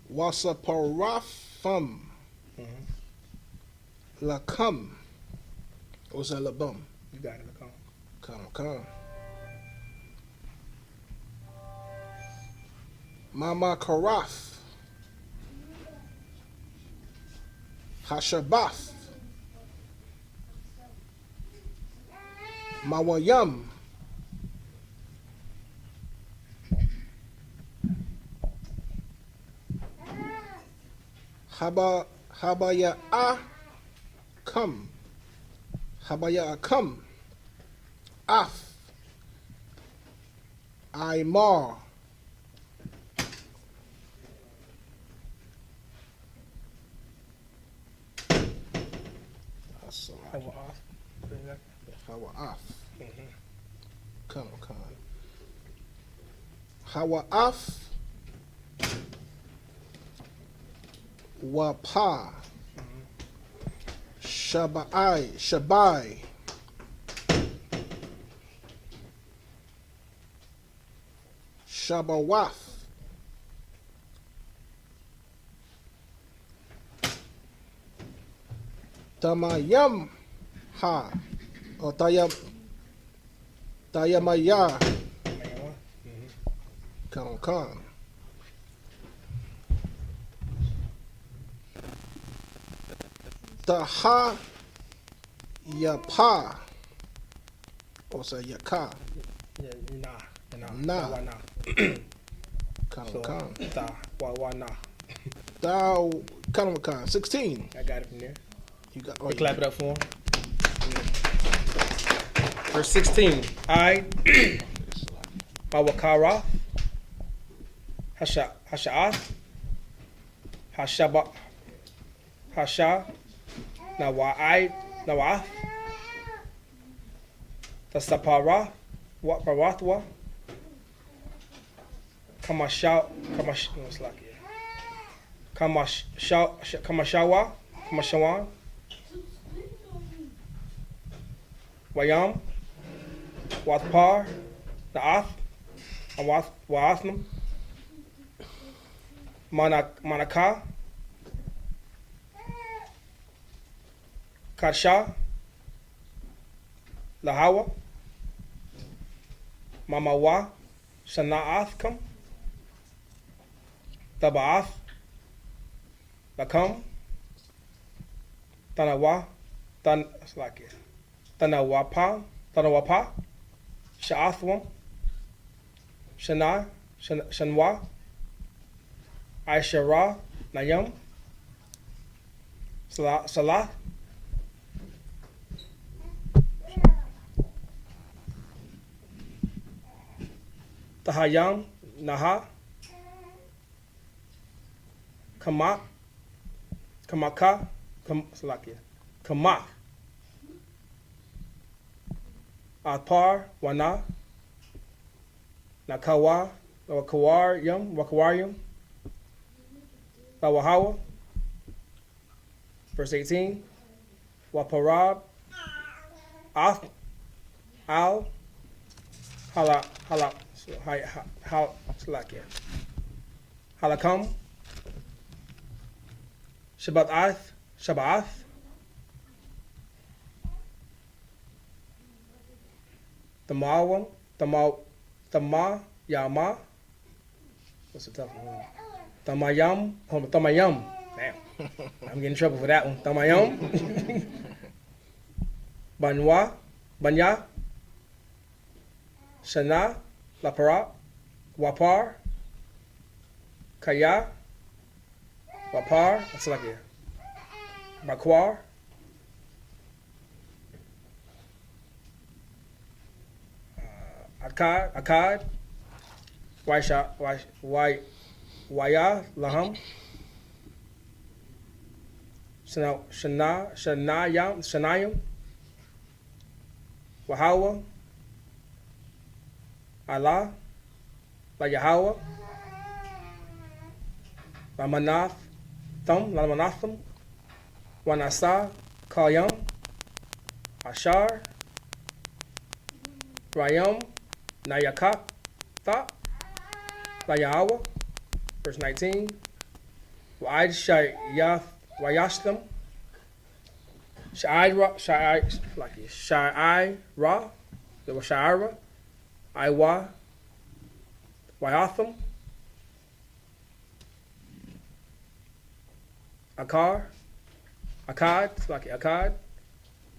Speaker 8: Wasa Parafum. Lakam. What's that Labum?
Speaker 5: You got it.
Speaker 8: Come. Mama Karaf. Hashabaf. Mawayam. Habaya come. Habaya come. Af. Imar. Hawa af. Come. Hawa af. Wapa. Shabai. Shabawaf. Tamayam ha. Or Tayamaya. Come. Taha Yapa. Or say Yaka. Nah. Come. Thou, come. 16.
Speaker 5: I got it from there.
Speaker 8: You got.
Speaker 5: You clap it up for him. Verse 16. I, Mawakara, Hasha'ath, Hasha, Nawa'ath, Tasapara, Parathwa, Kamashawan, Wayam, Wathpar, Na'ath, and Wa'athnam, Manaka, Kadsha, Lahawa, Mamawa, Shana'athkam, Taba'ath, Lakam, Tanawapa, Sha'athwam, Shanwa, Aishara, Nayam, Salah, Tahayam, Naha, Kamaka, Kamach, Atpar, Wana, Nakawa, Wakawarium, Lawahawa. Verse 18, Waparab, Al, Halakam, Shaba'ath, Yama. What's the tough one? Tamayam. Damn. I'm getting in trouble for that one. Tamayam. Banya. Shana. Lapara. Wapar. Kaya. Wapar. What's like here? Bakwar. Akkad, Waya, Laham, Shanayam, Wahawa, Allah, Layahawa, Lamanatham, Wanasa, Kalyam, Ashar, Rayam, Nayakat, Tha, Layawa, verse 19. Wa'id Shayath Wayashtam, Sha'ai Ra, the Sha'ira, Iwa, Wayatham, Akkad,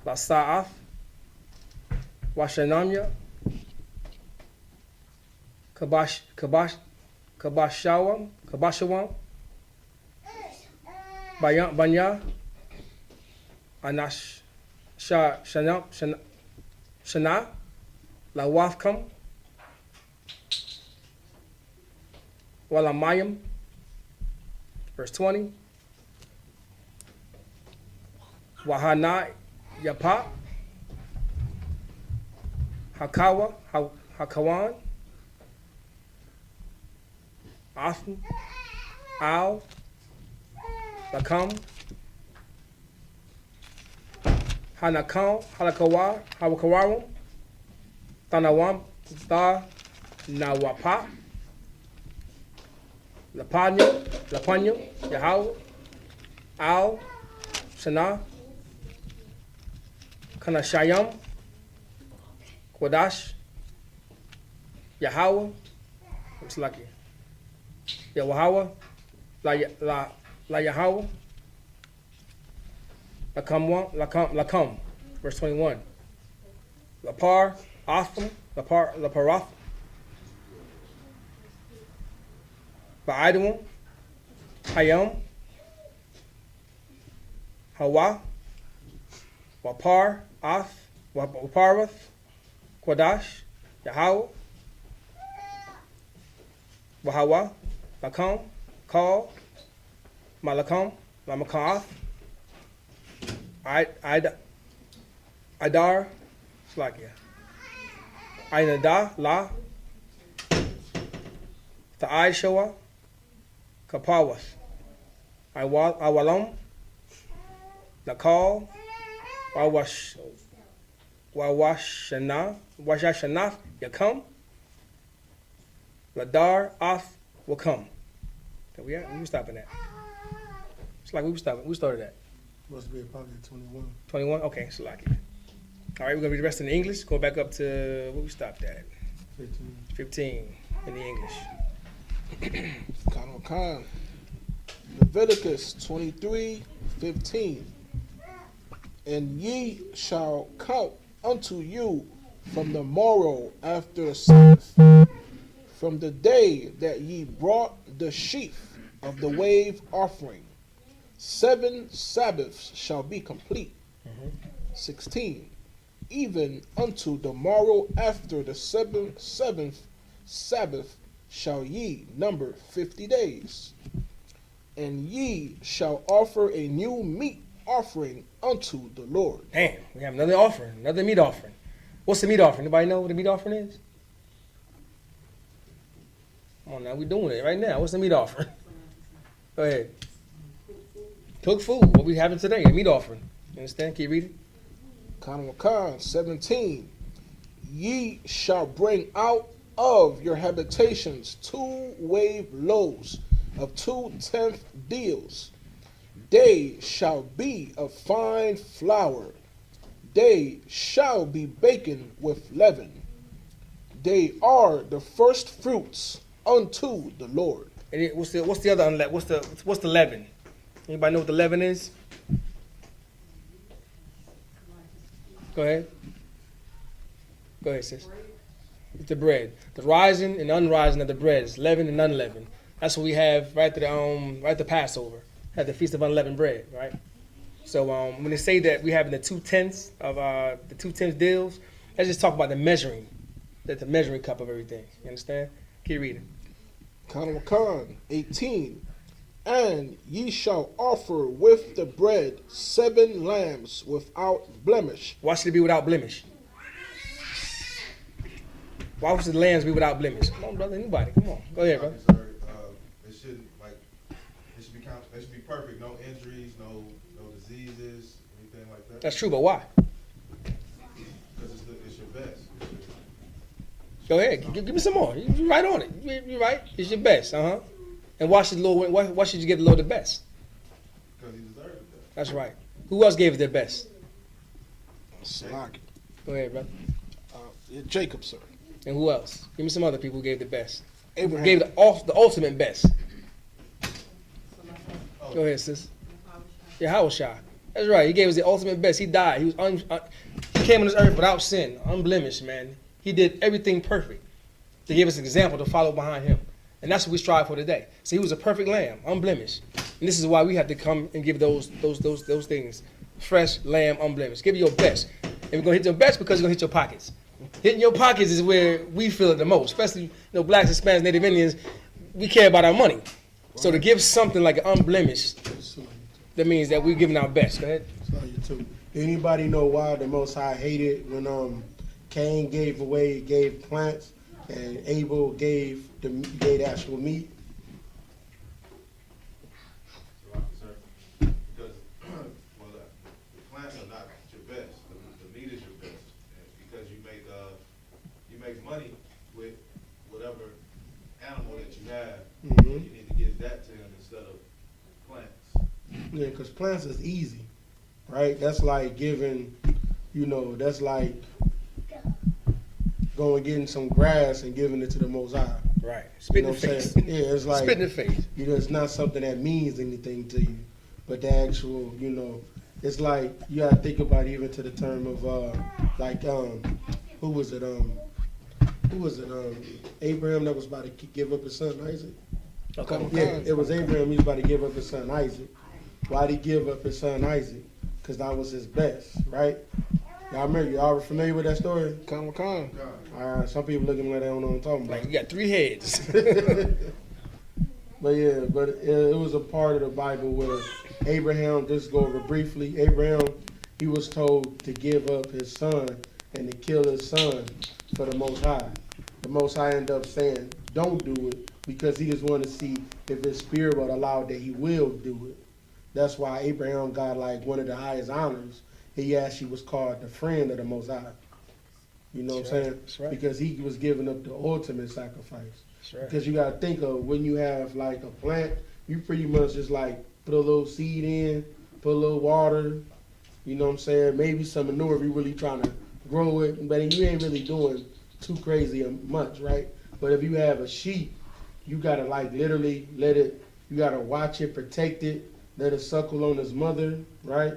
Speaker 5: Lasa'af, Washanamya, Kabashawam, Banya, Anash, Shana, Lawafkam, Walamayim, verse 20. Wahana Yapa, Hakawan, Afn, Al, Lakam, Halakawarum, Tanawam, Ta, Nawapa, Lapanyum, Yahweh, Al, Shana, Kanashayam, Quadash, Yahweh, looks like it. Yahweh, La Yahweh, Lakam, verse 21. Lapar, Atham, Laparath, Ba'idum, Hayam, Hawa, Wapar, Waparath, Quadash, Yahweh, Wahawa, Lakam, Kal, Malakam, Lamakath, Idar, Slakia, Ainada, La, Ta'aishawa, Kapawath, Awalam, Nakal, Washashanath, Yakam, Ladar, Ath, Wakam. There we at? We were stopping at. It's like we were stopping. We started at.
Speaker 6: Must be probably 21.
Speaker 5: 21? Okay, so like it. All right, we're going to read the rest in the English. Go back up to where we stopped at. 15 in the English.
Speaker 8: Khan. Leviticus 23:15. And ye shall come unto you from the morrow after the Sabbath, from the day that ye brought the sheaf of the wave offering. 7 Sabbaths shall be complete. 16. Even unto the morrow after the seventh Sabbath shall ye number 50 days. And ye shall offer a new meat offering unto the Lord.
Speaker 5: Damn, we have another offering, another meat offering. What's the meat offering? Anybody know what the meat offering is? Come on now, we're doing it right now. What's the meat offering? Go ahead. Cook food, what we having today, a meat offering. You understand? Keep reading.
Speaker 8: Khan 17. Ye shall bring out of your habitations 2 wave loaves of 2/10 deals. They shall be of fine flour. They shall be baken with leaven. They are the first fruits unto the Lord.
Speaker 5: And what's the other unleavened? What's the leaven? Anybody know what the leaven is? Go ahead. Go ahead, sis. It's the bread. The rising and unrising of the bread is leavened and unleavened. That's what we have right at the Passover. Had the Feast of Unleavened Bread, right? So when they say that we have the 2/10 of the 2/10 deals, let's just talk about the measuring, the measuring cup of everything. You understand? Keep reading.
Speaker 8: Khan 18. And ye shall offer with the bread 7 lambs without blemish.
Speaker 5: Why should it be without blemish? Why should the lambs be without blemish? Come on, brother. Anybody? Come on. Go ahead, brother.
Speaker 2: It should be perfect. No injuries, no diseases, anything like that.
Speaker 5: That's true, but why? Go ahead. Give me some more. You right on it. You right. It's your best. And why should the Lord? Why should you give the Lord the best?
Speaker 2: Because he deserved it.
Speaker 5: That's right. Who else gave it their best?
Speaker 8: Salaki.
Speaker 5: Go ahead, brother.
Speaker 8: Jacob, sir.
Speaker 5: And who else? Give me some other people who gave the best.
Speaker 8: Abraham.
Speaker 5: Gave the ultimate best. Go ahead, sis. Yahushua. That's right. He gave us the ultimate best. He died. He came on this earth without sin, unblemished, man. He did everything perfect to give us an example to follow behind him. And that's what we strive for today. So he was a perfect lamb, unblemished. And this is why we have to come and give those things. Fresh lamb, unblemished. Give it your best. And we're going to hit your best because it's going to hit your pockets. Hitting your pockets is where we feel it the most. Especially, blacks, Hispanics, Native Indians, we care about our money. So to give something like an unblemished, that means that we're giving our best. Go ahead.
Speaker 6: Anybody know why the Most High hated when Cain gave plants and Abel gave the actual meat?
Speaker 2: Because the plants are not your best. The meat is your best, because you make money with whatever animal that you have.
Speaker 6: Mm-hmm.
Speaker 2: You need to give that to him instead of plants.
Speaker 6: Yeah, because plants is easy, right? That's like giving, that's like going getting some grass and giving it to the Most High.
Speaker 5: Right. Spit in the face.
Speaker 6: Yeah, it's like
Speaker 5: spit in the face.
Speaker 6: It's not something that means anything to you, but the actual, it's like you gotta think about even to the term of who was it? Abraham that was about to give up his son Isaac.
Speaker 5: Okay.
Speaker 6: Yeah, it was Abraham. He was about to give up his son Isaac. Why did he give up his son Isaac? Because that was his best, right? Y'all familiar with that story?
Speaker 8: Come.
Speaker 6: All right, some people look at me like they don't know what I'm talking about.
Speaker 5: Like, you got 3 heads.
Speaker 6: But it was a part of the Bible where Abraham, just go over briefly, Abraham, he was told to give up his son and to kill his son for the Most High. The Most High ended up saying, don't do it, because he just wanted to see if his spirit would allow that he will do it. That's why Abraham got like one of the highest honors. He actually was called the friend of the Most High. You know what I'm saying?
Speaker 5: That's right.
Speaker 6: Because he was giving up the ultimate sacrifice.
Speaker 5: That's right.
Speaker 6: Because you got to think of when you have like a plant, you pretty much just like put a little seed in, put a little water, you know what I'm saying? Maybe some manure if you're really trying to grow it, but you ain't really doing too crazy much, right? But if you have a sheep, you got to like literally you got to watch it, protect it, let it suckle on its mother, right?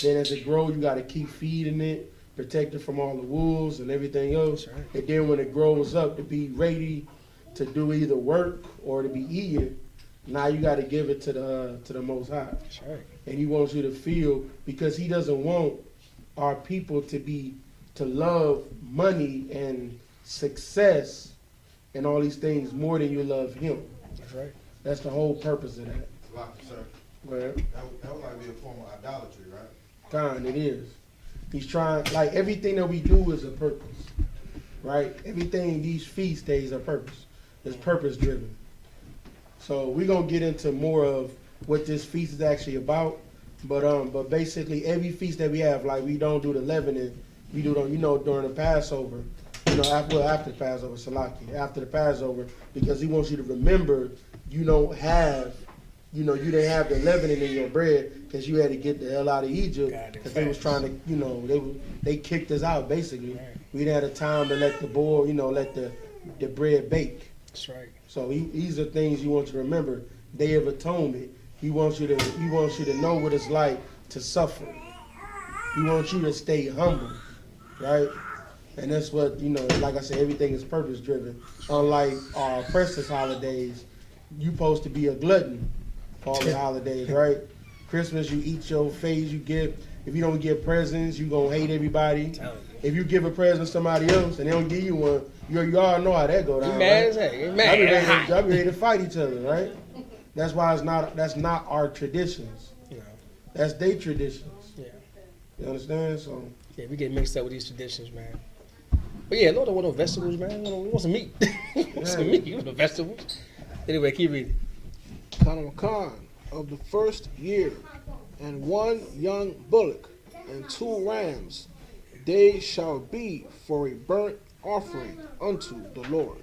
Speaker 6: Then as it grows, you got to keep feeding it, protect it from all the wolves and everything else.
Speaker 5: Right.
Speaker 6: And then when it grows up to be ready to do either work or to be eaten, now you got to give it to the Most High.
Speaker 5: That's right.
Speaker 6: And he wants you to feel, because he doesn't want our people to love money and success and all these things more than you love him.
Speaker 5: That's right.
Speaker 6: That's the whole purpose of that.
Speaker 2: Sir.
Speaker 6: Right?
Speaker 2: That would like be a form of idolatry, right?
Speaker 6: Kind, it is. He's trying, like everything that we do is a purpose, right? Everything, these feast days are purpose. It's purpose driven. So we're gonna get into more of what this feast is actually about. But basically every feast that we have, like we don't do the leavening, we do during the Passover, after the Passover, Salaki, after the Passover, because he wants you to remember you didn't have the leavening in your bread because you had to get the hell out of Egypt because they was trying to, they kicked us out basically.
Speaker 5: Right.
Speaker 6: We didn't have the time to let the boil, let the bread bake.
Speaker 5: That's right.
Speaker 6: So these are things you want to remember. Day of Atonement. He wants you to know what it's like to suffer. He wants you to stay humble, right? And that's what, like I said, everything is purpose driven. Unlike our Precious holidays, you supposed to be a glutton for all the holidays, right? Christmas, you eat your face, you give. If you don't get presents, you gonna hate everybody. If you give a present to somebody else and they don't give you one, you all know how that go down.
Speaker 5: You mad as heck. You mad.
Speaker 6: Y'all be ready to fight each other, right? That's why that's not our traditions. That's their traditions.
Speaker 5: Yeah.
Speaker 6: You understand? So
Speaker 5: yeah, we get mixed up with these traditions, man. But yeah, Lord, I want no vegetables, man. We want some meat. Some meat. You want no vegetables. Anyway, keep reading.
Speaker 8: Khan of the first year, and 1 young bullock, and 2 rams, they shall be for a burnt offering unto the Lord.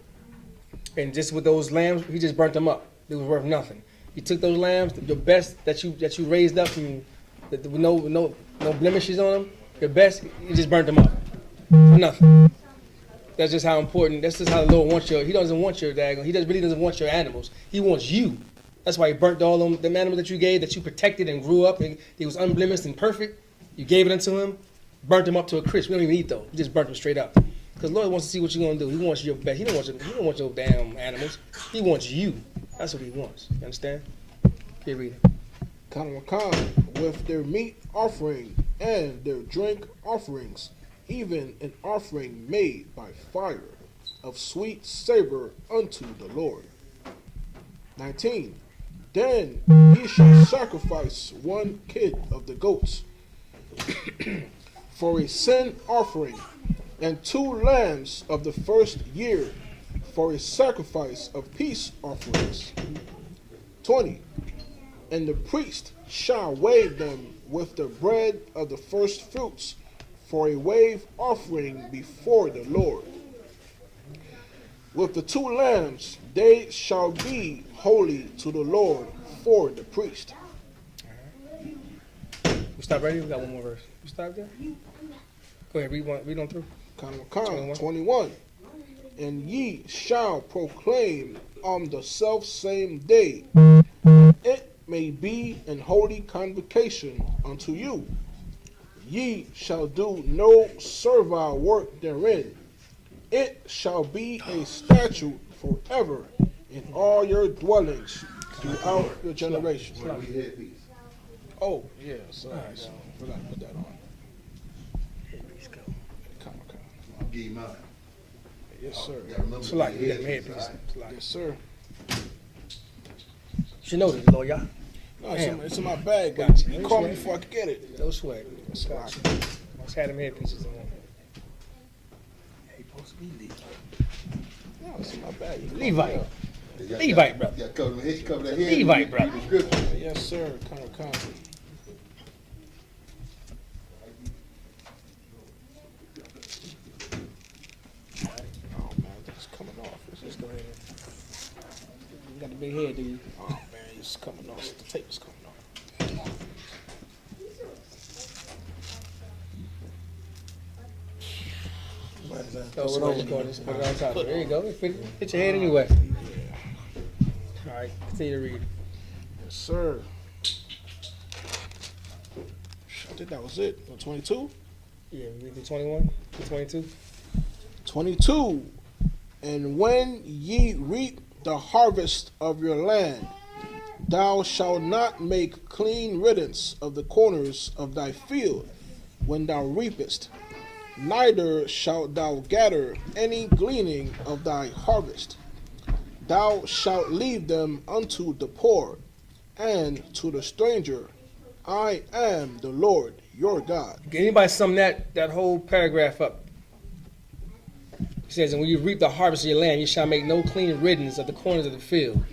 Speaker 5: And just with those lambs, he just burnt them up. It was worth nothing. He took those lambs, the best that you raised up, and with no blemishes on them, the best, he just burnt them up for nothing. That's just how important. That's just how the Lord wants your. He doesn't want your daggone. He really doesn't want your animals. He wants you. That's why he burnt all them animals that you gave, that you protected and grew up, and he was unblemished and perfect. You gave it unto him, burnt them up to a crisp. We don't even eat those. He just burnt them straight up. Because the Lord wants to see what you're gonna do. He wants your best. He don't want your damn animals. He wants you. That's what he wants. You understand? Keep reading.
Speaker 8: With their meat offering and their drink offerings, even an offering made by fire of sweet savor unto the Lord. 19. Then ye shall sacrifice one kid of the goats for a sin offering, and 2 lambs of the first year for a sacrifice of peace offerings. 20. And the priest shall wave them with the bread of the first fruits for a wave offering before the Lord. With the 2 lambs, they shall be holy to the Lord for the priest.
Speaker 5: We stop right here. We got one more verse. You stop there. Go ahead. Read on through.
Speaker 8: 21. And ye shall proclaim on the self same day, it may be an holy convocation unto you. Ye shall do no servile work therein. It shall be a statute forever in all your dwellings throughout your generations. Oh, yeah, sorry. So forgot to put that on.
Speaker 1: I'll give you mine.
Speaker 8: Yes, sir.
Speaker 5: It's like you got headpiece.
Speaker 8: Yes, sir.
Speaker 5: You should know this, lawyer.
Speaker 8: No, it's in my bag. Gotcha. You call me before I can get it.
Speaker 5: No sweat. Must have them headpieces in there.
Speaker 8: No, it's in my bag.
Speaker 5: Levite. Levite, brother.
Speaker 1: Yeah, cover that head.
Speaker 5: Levite, brother.
Speaker 8: Yes, sir. Kind of. Oh man, it's coming off.
Speaker 5: Just go ahead. You got the big head, do you?
Speaker 8: Oh man, it's coming off. The tape is coming off.
Speaker 5: Put it on top. There you go. Hit your head anyway. All right, continue to read.
Speaker 8: Yes, sir. I think that was it. 22?
Speaker 5: Yeah, read the 21, the 22.
Speaker 8: 22. And when ye reap the harvest of your land, thou shalt not make clean riddance of the corners of thy field when thou reapest, neither shalt thou gather any gleaning of thy harvest. Thou shalt leave them unto the poor and to the stranger. I am the Lord your God.
Speaker 5: Can anybody sum that whole paragraph up? It says, and when you reap the harvest of your land, you shall make no clean riddance of the corners of the field.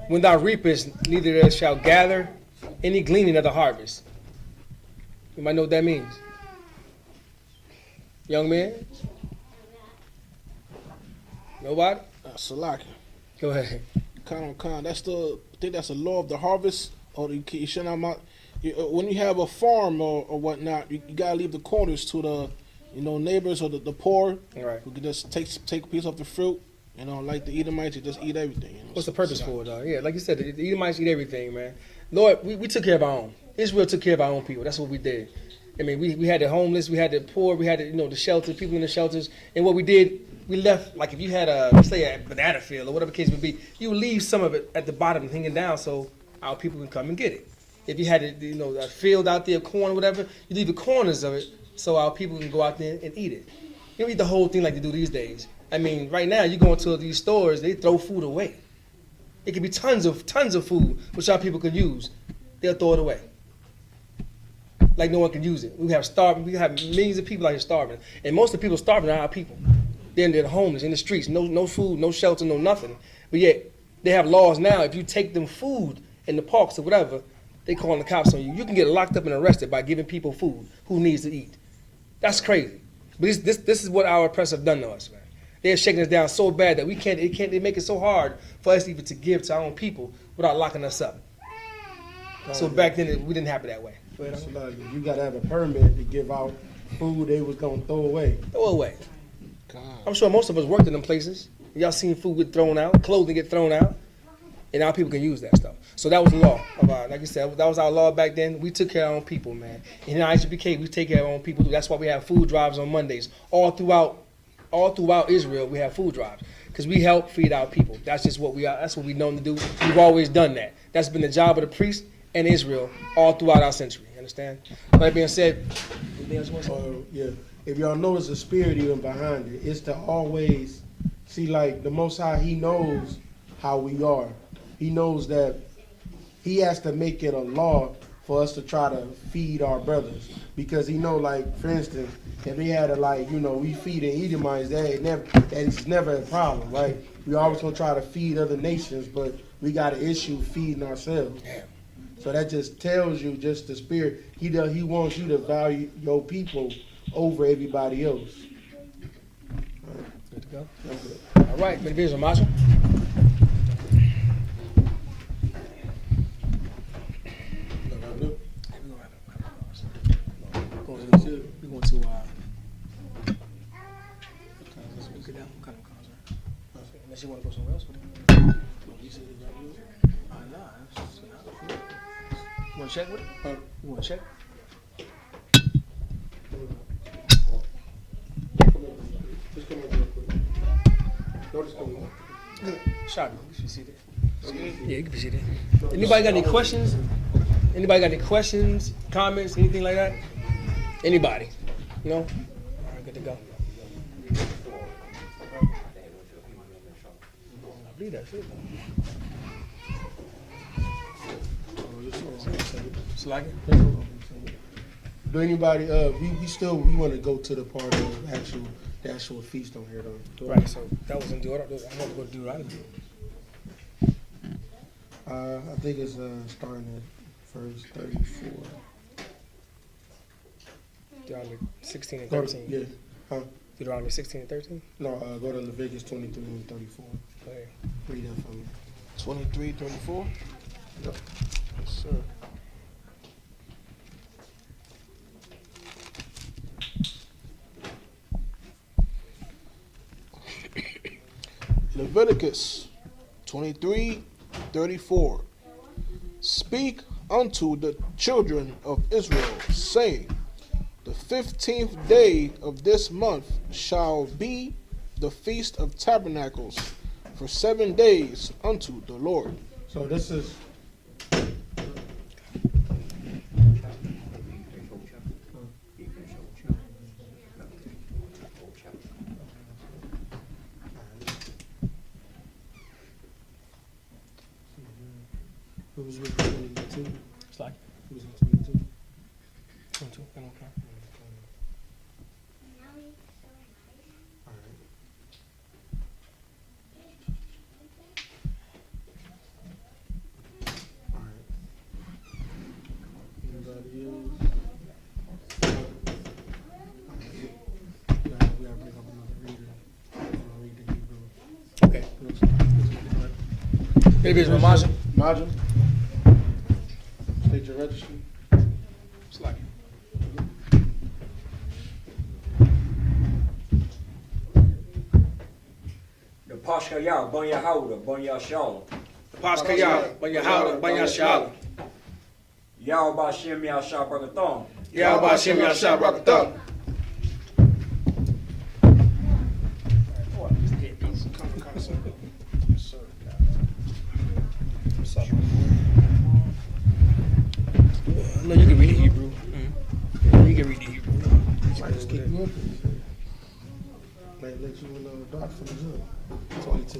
Speaker 5: When thou reapest, neither thou shalt gather any gleaning of the harvest. You might know what that means. Young man? Nobody?
Speaker 8: Salaki.
Speaker 5: Go ahead.
Speaker 8: Khan. I think that's the law of the harvest. Or you should not. When you have a farm or whatnot, you gotta leave the corners to the neighbors or the poor,
Speaker 5: right,
Speaker 8: who can just take a piece off the fruit. Like the Edomites, you just eat everything.
Speaker 5: What's the purpose for it, though? Yeah, like you said, the Edomites eat everything, man. Lord, we took care of our own. Israel took care of our own people. That's what we did. I mean, we had the homeless, we had the poor, we had the shelters, people in the shelters, and what we did, we left, like if you had let's say a banana field or whatever the case would be, you would leave some of it at the bottom hanging down so our people can come and get it. If you had a field out there, corn, whatever, you leave the corners of it so our people can go out there and eat it. You don't eat the whole thing like they do these days. I mean, right now you go into these stores, they throw food away. It could be tons of food which our people could use. They'll throw it away. Like no one can use it. We have millions of people out here starving. And most of the people starving are our people. They're homeless in the streets, no food, no shelter, no nothing. But yet they have laws now. If you take them food in the parks or whatever, they calling the cops on you. You can get locked up and arrested by giving people food who needs to eat. That's crazy. But this is what our oppressors have done to us, man. They're shaking us down so bad that they make it so hard for us even to give to our own people without locking us up. So back then, we didn't have it that way.
Speaker 6: So like, you gotta have a permit to give out food they was gonna throw away.
Speaker 5: Throw away.
Speaker 8: God.
Speaker 5: I'm sure most of us worked in them places. Y'all seen food get thrown out, clothing get thrown out, and now people can use that stuff. So that was the law of our, like you said, that was our law back then. We took care of our own people, man. And in I.S.U.P.K, we take care of our own people. That's why we have food drives on Mondays. All throughout Israel, we have food drives because we help feed our people. That's just what we are. That's what we known to do. We've always done that. That's been the job of the priest and Israel all throughout our century. Understand? That being said, anything else you want to say?
Speaker 6: Yeah. If y'all notice the spirit even behind it, it's to always see, like, the Most High, He knows how we are. He knows that He has to make it a law for us to try to feed our brothers, because He know, like, for instance, if He had we feed the Edomites, that's never a problem, right? We always gonna try to feed other nations, but we got an issue feeding ourselves. So that just tells you just the spirit. He wants you to value your people over everybody else.
Speaker 5: Good to go. All right, good vision, Macho. We're going to unless you want to go somewhere else with it. You want to check with it? You want to check?
Speaker 6: Just come over real quick. Notice coming up.
Speaker 5: Shot, you should see that. Yeah, you can see that. Anybody got any questions? Anybody got any questions, comments, anything like that? Anybody? No? All right, good to go. I believe that's it. Slacking?
Speaker 6: Do anybody? We want to go to the part of the actual feast on here though.
Speaker 5: Right. So that was in Deuteronomy. I want to go to Deuteronomy.
Speaker 6: I think it's starting at verse 34.
Speaker 5: Deuteronomy 16 and
Speaker 6: Go to-
Speaker 5: 13.
Speaker 6: Yeah. Huh?
Speaker 5: Deuteronomy 16 and 13.
Speaker 6: No. Go to Leviticus 23 and 34.
Speaker 5: Go ahead.
Speaker 6: Read that for me.
Speaker 8: 23, 34?
Speaker 6: Yep.
Speaker 8: Yes, sir. Leviticus 23, 34. Speak unto the children of Israel, saying, the 15th day of this month shall be the Feast of Tabernacles for 7 days unto the Lord.
Speaker 6: So this is. It was with 22.
Speaker 5: It's like
Speaker 6: It was in 22.
Speaker 5: 22. I don't care.
Speaker 6: All right. All right. Anybody else? We gotta bring up another reader. Read the Hebrew.
Speaker 5: Okay. Maybe it's Ramaj.
Speaker 6: Majin. State your registry.
Speaker 5: It's like
Speaker 9: The Pashkayah, Banya Hauda, Banya Shalom.
Speaker 5: Pashkayah, Banya Hauda, Banya Shalom.
Speaker 9: Yahweh Shem Yahshua Barakathon.
Speaker 5: Yahweh Shem Yahshua Barakathon. I know you can read the Hebrew. You can read the Hebrew.
Speaker 6: Might just keep you up. Might let you know dark from the jump. 22.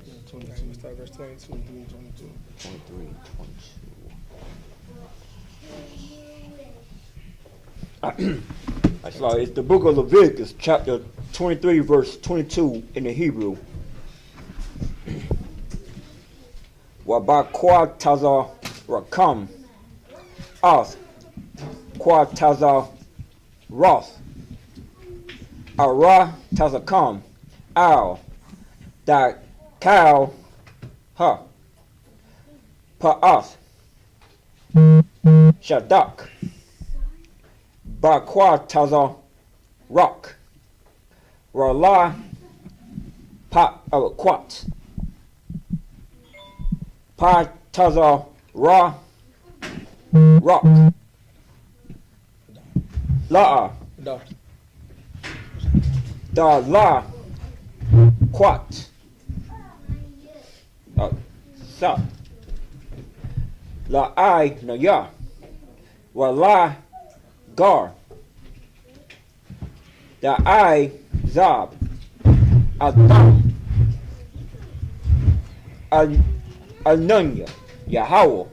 Speaker 6: Yeah, 22.
Speaker 5: Start verse 22.
Speaker 6: 23 and 22.
Speaker 9: 23, 22. It's the book of Leviticus, chapter 23, verse 22 in the Hebrew. Wabakwa Taza Rakam As Kwa Taza Roth. Ara Tazakam. Al. Da Kal. Ha. Pa'ath. Shadak. Bakwa Taza. Rock. Rala. Pa Quat. Pa Taza. Ra. Rock. La'a.
Speaker 5: Da.
Speaker 9: Da la. Quat. Sa. La I na ya. Wa la gar. Da I zab. Adam. Anunya. Yahweh.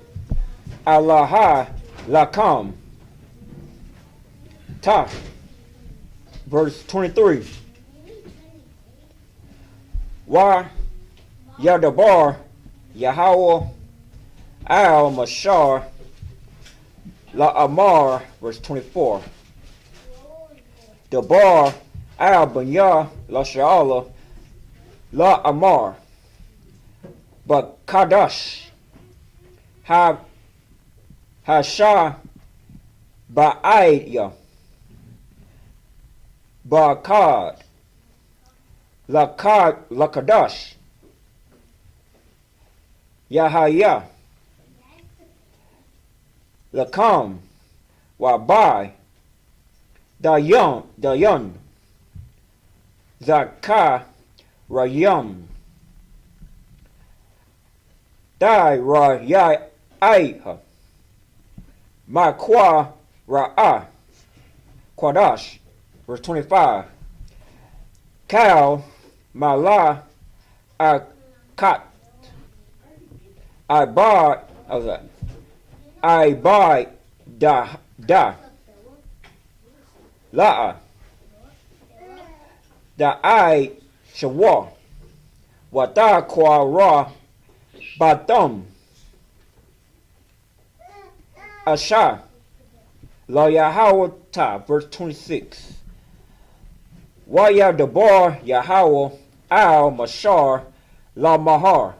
Speaker 9: Allah lakam. Ta. Verse 23. Wa Yadabar Yahweh Al Mashar La Amar, verse 24. Dabar Al Banya La Sha'ala La Amar But Kadash Hasha Ba'ayya Ba'kad Lakadash Yahaya Lakam Wabai Dayan Zaka Rayam Dai Rayaiha Makwa Ra'ah Quadash, verse 25. Kal Mala Akat Ibai Da La'a Da I Shawa Wata Kwa Ra Batam Asha La Yahawata, verse 26. Waya Dabar Yahweh Al Mashar La Mahar,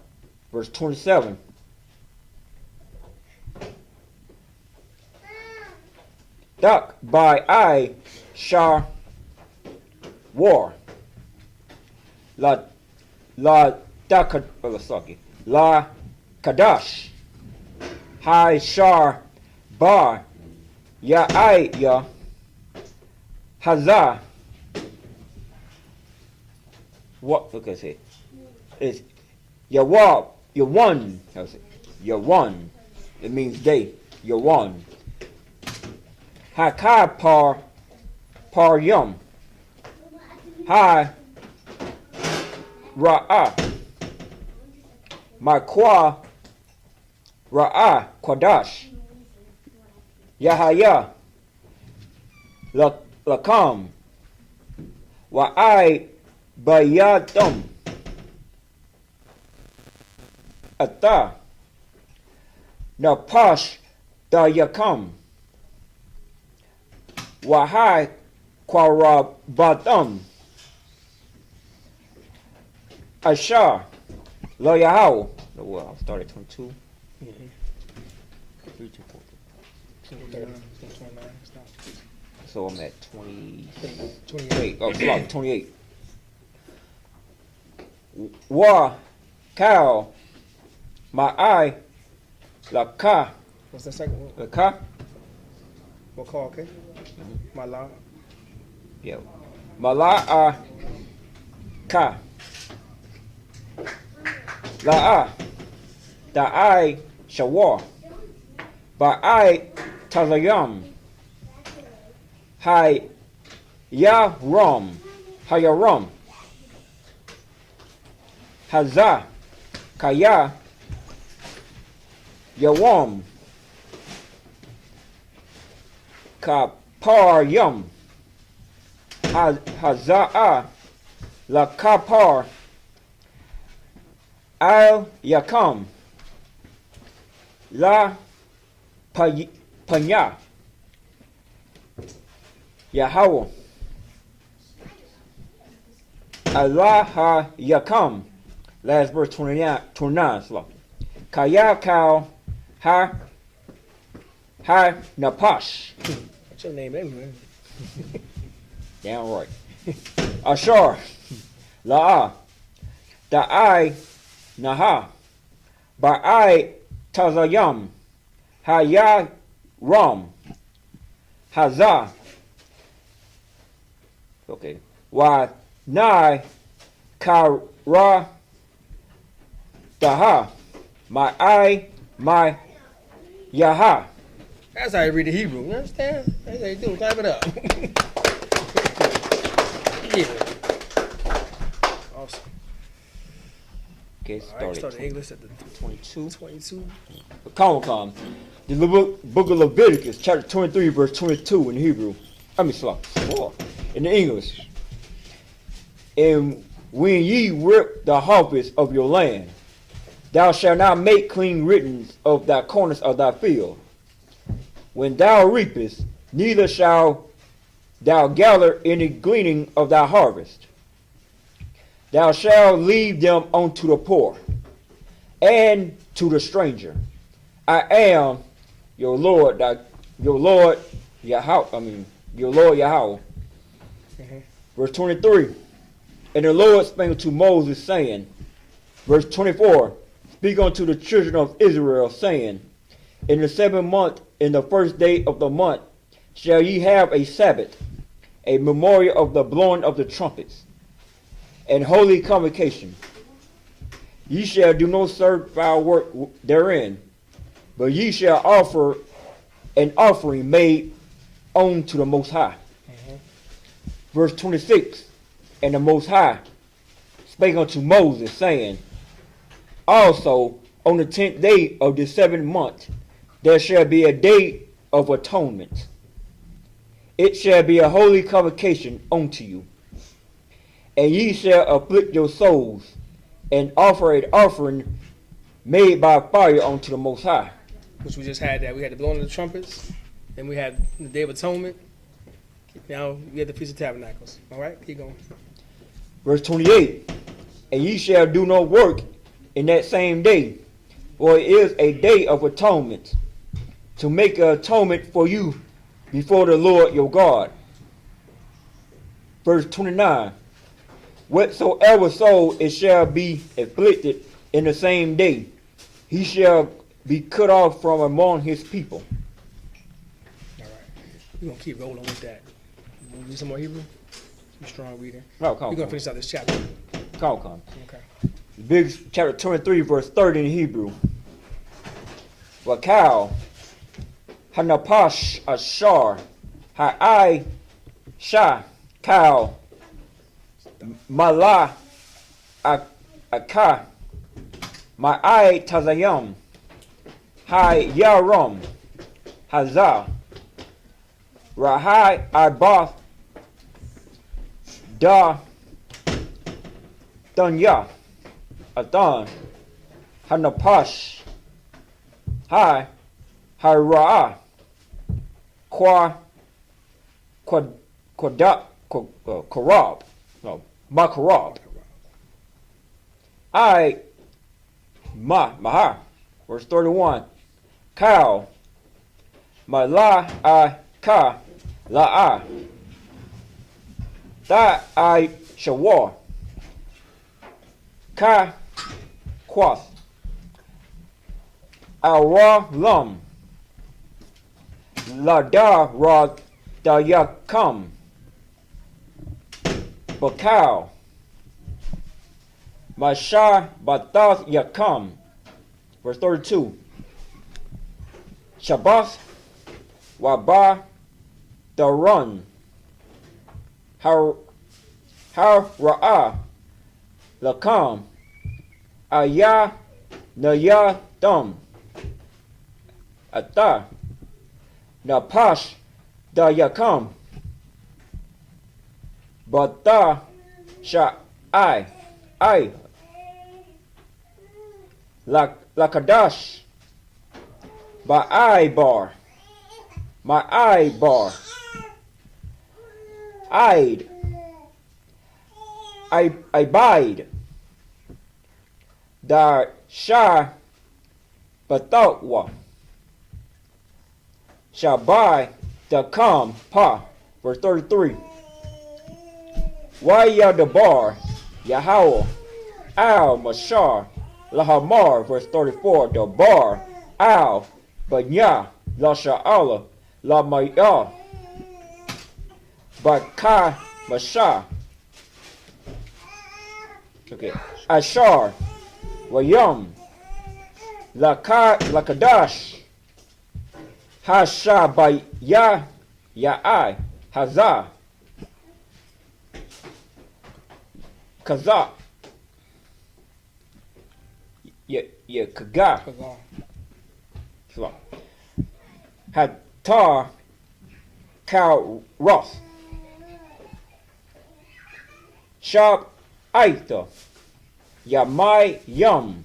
Speaker 9: verse 27. Dak by I Shar War La Dakad La Kadash Hai Shar Bar Ya'aya Hazah. What look at it? It's Yawab, Yawan. How's it? Yawan. It means day. Yawan. Hakai par yum. Hi Ra'ah. Makwa Ra'ah Quadash. Yahaya Lakam Wa'ai Bayatum Ata Napash Dayakam Wahai Kwarabatum Asha Lo Yahau. Well, I started 22. 3 to 4.
Speaker 5: 30, 29, stop.
Speaker 9: So I'm at 20.
Speaker 5: 28.
Speaker 9: Oh, stop, 28. Wa Kal Ma'ai Laka
Speaker 5: What's the second one?
Speaker 9: Laka.
Speaker 5: What call, okay? Mala.
Speaker 9: Yeah. Mala'a Ka La'a Da'ai Shawar Ba'ai Tazayam Hay Yaram Hayaram Hazah Kaya Yawam Kaparyam Haza'a La Kapar Al Yakam La Panya Yahweh. Allah ha yakam. Last verse 29 slow. Kaya kal ha napash.
Speaker 5: What's your name anyway?
Speaker 9: Damn right. Ashar. La'a. Da'ai naha. Ba'ai tazayam. Haya ram. Hazah. Okay. Wa nai kara daha. My yaha.
Speaker 5: That's how you read the Hebrew. You understand? That's how you do. Type it up. Yeah. Awesome.
Speaker 9: Okay,
Speaker 5: All right, start the English at the
Speaker 9: 22.
Speaker 5: 22.
Speaker 9: Come. The book of Leviticus, chapter 23, verse 22 in Hebrew. In the English. And when ye rip the harvest of your land, thou shalt not make clean riddance of thy corners of thy field. When thou reapest, neither shalt thou gather any gleaning of thy harvest. Thou shalt leave them unto the poor and to the stranger. I am your Lord Yahweh.
Speaker 5: Mm-hmm.
Speaker 9: Verse 23. And the Lord spake unto Moses, saying, verse 24, speak unto the children of Israel, saying, in the 7th month, in the 1st day of the month, shall ye have a Sabbath, a memorial of the blowing of the trumpets, and holy convocation. Ye shall do no servile work therein, but ye shall offer an offering made unto the Most High.
Speaker 5: Mm-hmm.
Speaker 9: Verse 26, and the Most High spake unto Moses, saying, also on the 10th day of the 7th month, there shall be a day of atonement. It shall be a holy convocation unto you. And ye shall afflict your souls, and offer an offering made by fire unto the Most High.
Speaker 5: Which we just had that. We had the blowing of the trumpets, then we had the Day of Atonement. Now we had the Feast of Tabernacles. All right, keep going.
Speaker 9: Verse 28, and ye shall do no work in that same day, for it is a day of atonement, to make an atonement for you before the Lord your God. Verse 29, whatsoever soul it shall be afflicted in the same day, he shall be cut off from among his people.
Speaker 5: All right, we're going to keep rolling with that. You want to do some more Hebrew? You're a strong reader.
Speaker 9: No,
Speaker 5: We're going to finish out this chapter.
Speaker 9: Come.
Speaker 5: Okay.
Speaker 9: Big chapter 23, verse 30 in Hebrew. Wakal, Hanapash Ashar, Ha'ai Shah, Kal, Mala Aka, Ma'ai Tazayam, Hai Yaram, Hazah, Rahai Abath, Da Dunya, Adon, Hanapash, Hai, Hara, Korab, Makarab, Mahar, verse 31, Kal, Mala Ka, La'a, Da Shawar, Ka Kwath, Ara Lum, Lada Ra Dayakam, Bakal, Mashar Batath Yakam, verse 32, Shabbath Waba Darun, Har Ra'ah Lakam, Ayah Naya Dum, Ata Napash Dayakam, Bata Sha'ai Lakadash Ba'ai Bar, Ma'ai Bar, abide, dar shar batawwa, shabai the come pa. Verse 33. Waya the bar, Yahweh, al mashar, lahamar. Verse 34. The bar, al banya, la sha'ala, la maya, baka mashar. Okay. Ashar, wayam, lakadash, hasha by ya'ai, hazah, kaza, kaga, hatar, kal roth, shab aita, yamai yum,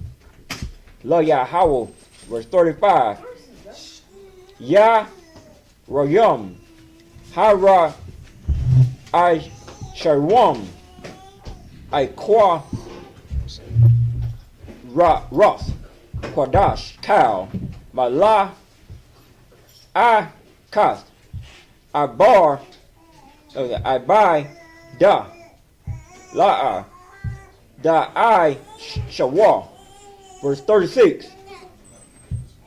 Speaker 9: la Yahweh. Verse 35. Ya Rayum, Hara I Sharwam, I Kwa Roth, Quadash, Kal, Mala, I Kast, I Bar, I buy, Da, La'a, Da I Shawah. Verse 36.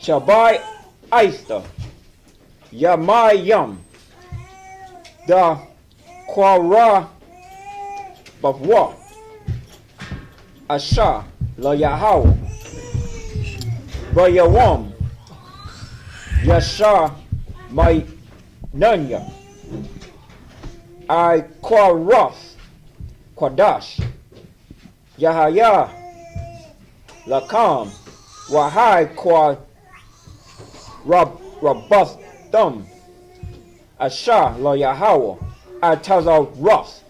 Speaker 9: Shabai Aista, Yamayam, Da Kwara Bavwa, Asha, La Yahweh, Bayawam, Yasha, My Nanya, I Kwaroth, Kwadash, Yahaya, Lakam, Wahai Kwa Rabastum, Asha la Yahweh, Atazal Roth,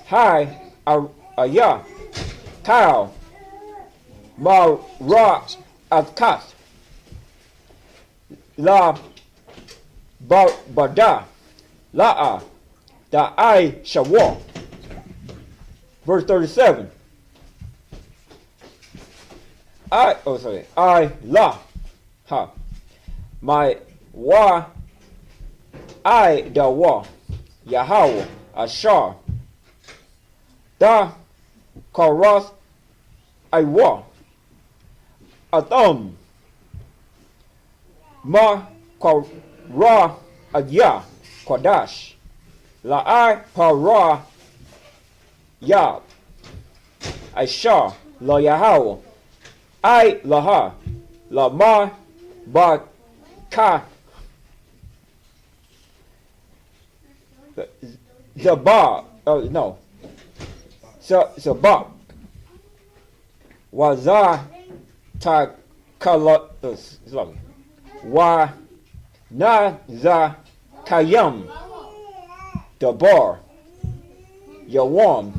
Speaker 9: Hai Ayah, Tau, Ma Ra Adkas, La Bada, La'a, Da I Shawah. Verse 37. I la ha my wa I da wa Yahweh Ashar da Karas I wa Atham ma Kara Adya Kodash la I para ya Ashar la Yahweh I laha la ma ba ka Zabah no Zabah waza ta kala wa na za kayam dabar yawam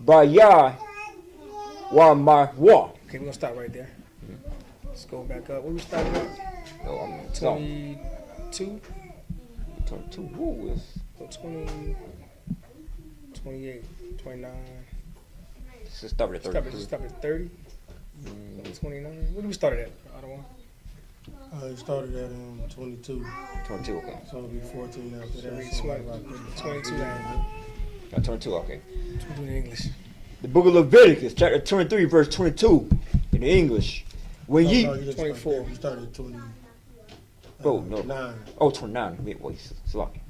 Speaker 9: baya wa ma wa.
Speaker 5: Okay, we're gonna stop right there. Let's go back up. Where we started at?
Speaker 9: No, I'm
Speaker 5: 22?
Speaker 9: 22. Who is?
Speaker 5: So 20, 28, 29.
Speaker 9: This is started at 33.
Speaker 5: Stop at 30? 29? Where did we start at? I don't want.
Speaker 6: It started at 22.
Speaker 9: 22, okay.
Speaker 6: So it'll be 14 after
Speaker 5: So
Speaker 6: that.
Speaker 5: we
Speaker 6: So
Speaker 5: swung
Speaker 6: about
Speaker 5: 22 now.
Speaker 9: 22, okay.
Speaker 5: We're doing English.
Speaker 9: The book of Leviticus, chapter 23, verse 22, in the English. When ye...
Speaker 6: No, you just
Speaker 5: 24.
Speaker 6: You started at 20.
Speaker 9: Oh, no.
Speaker 6: 9.
Speaker 9: Oh, 29. Wait, sloppy.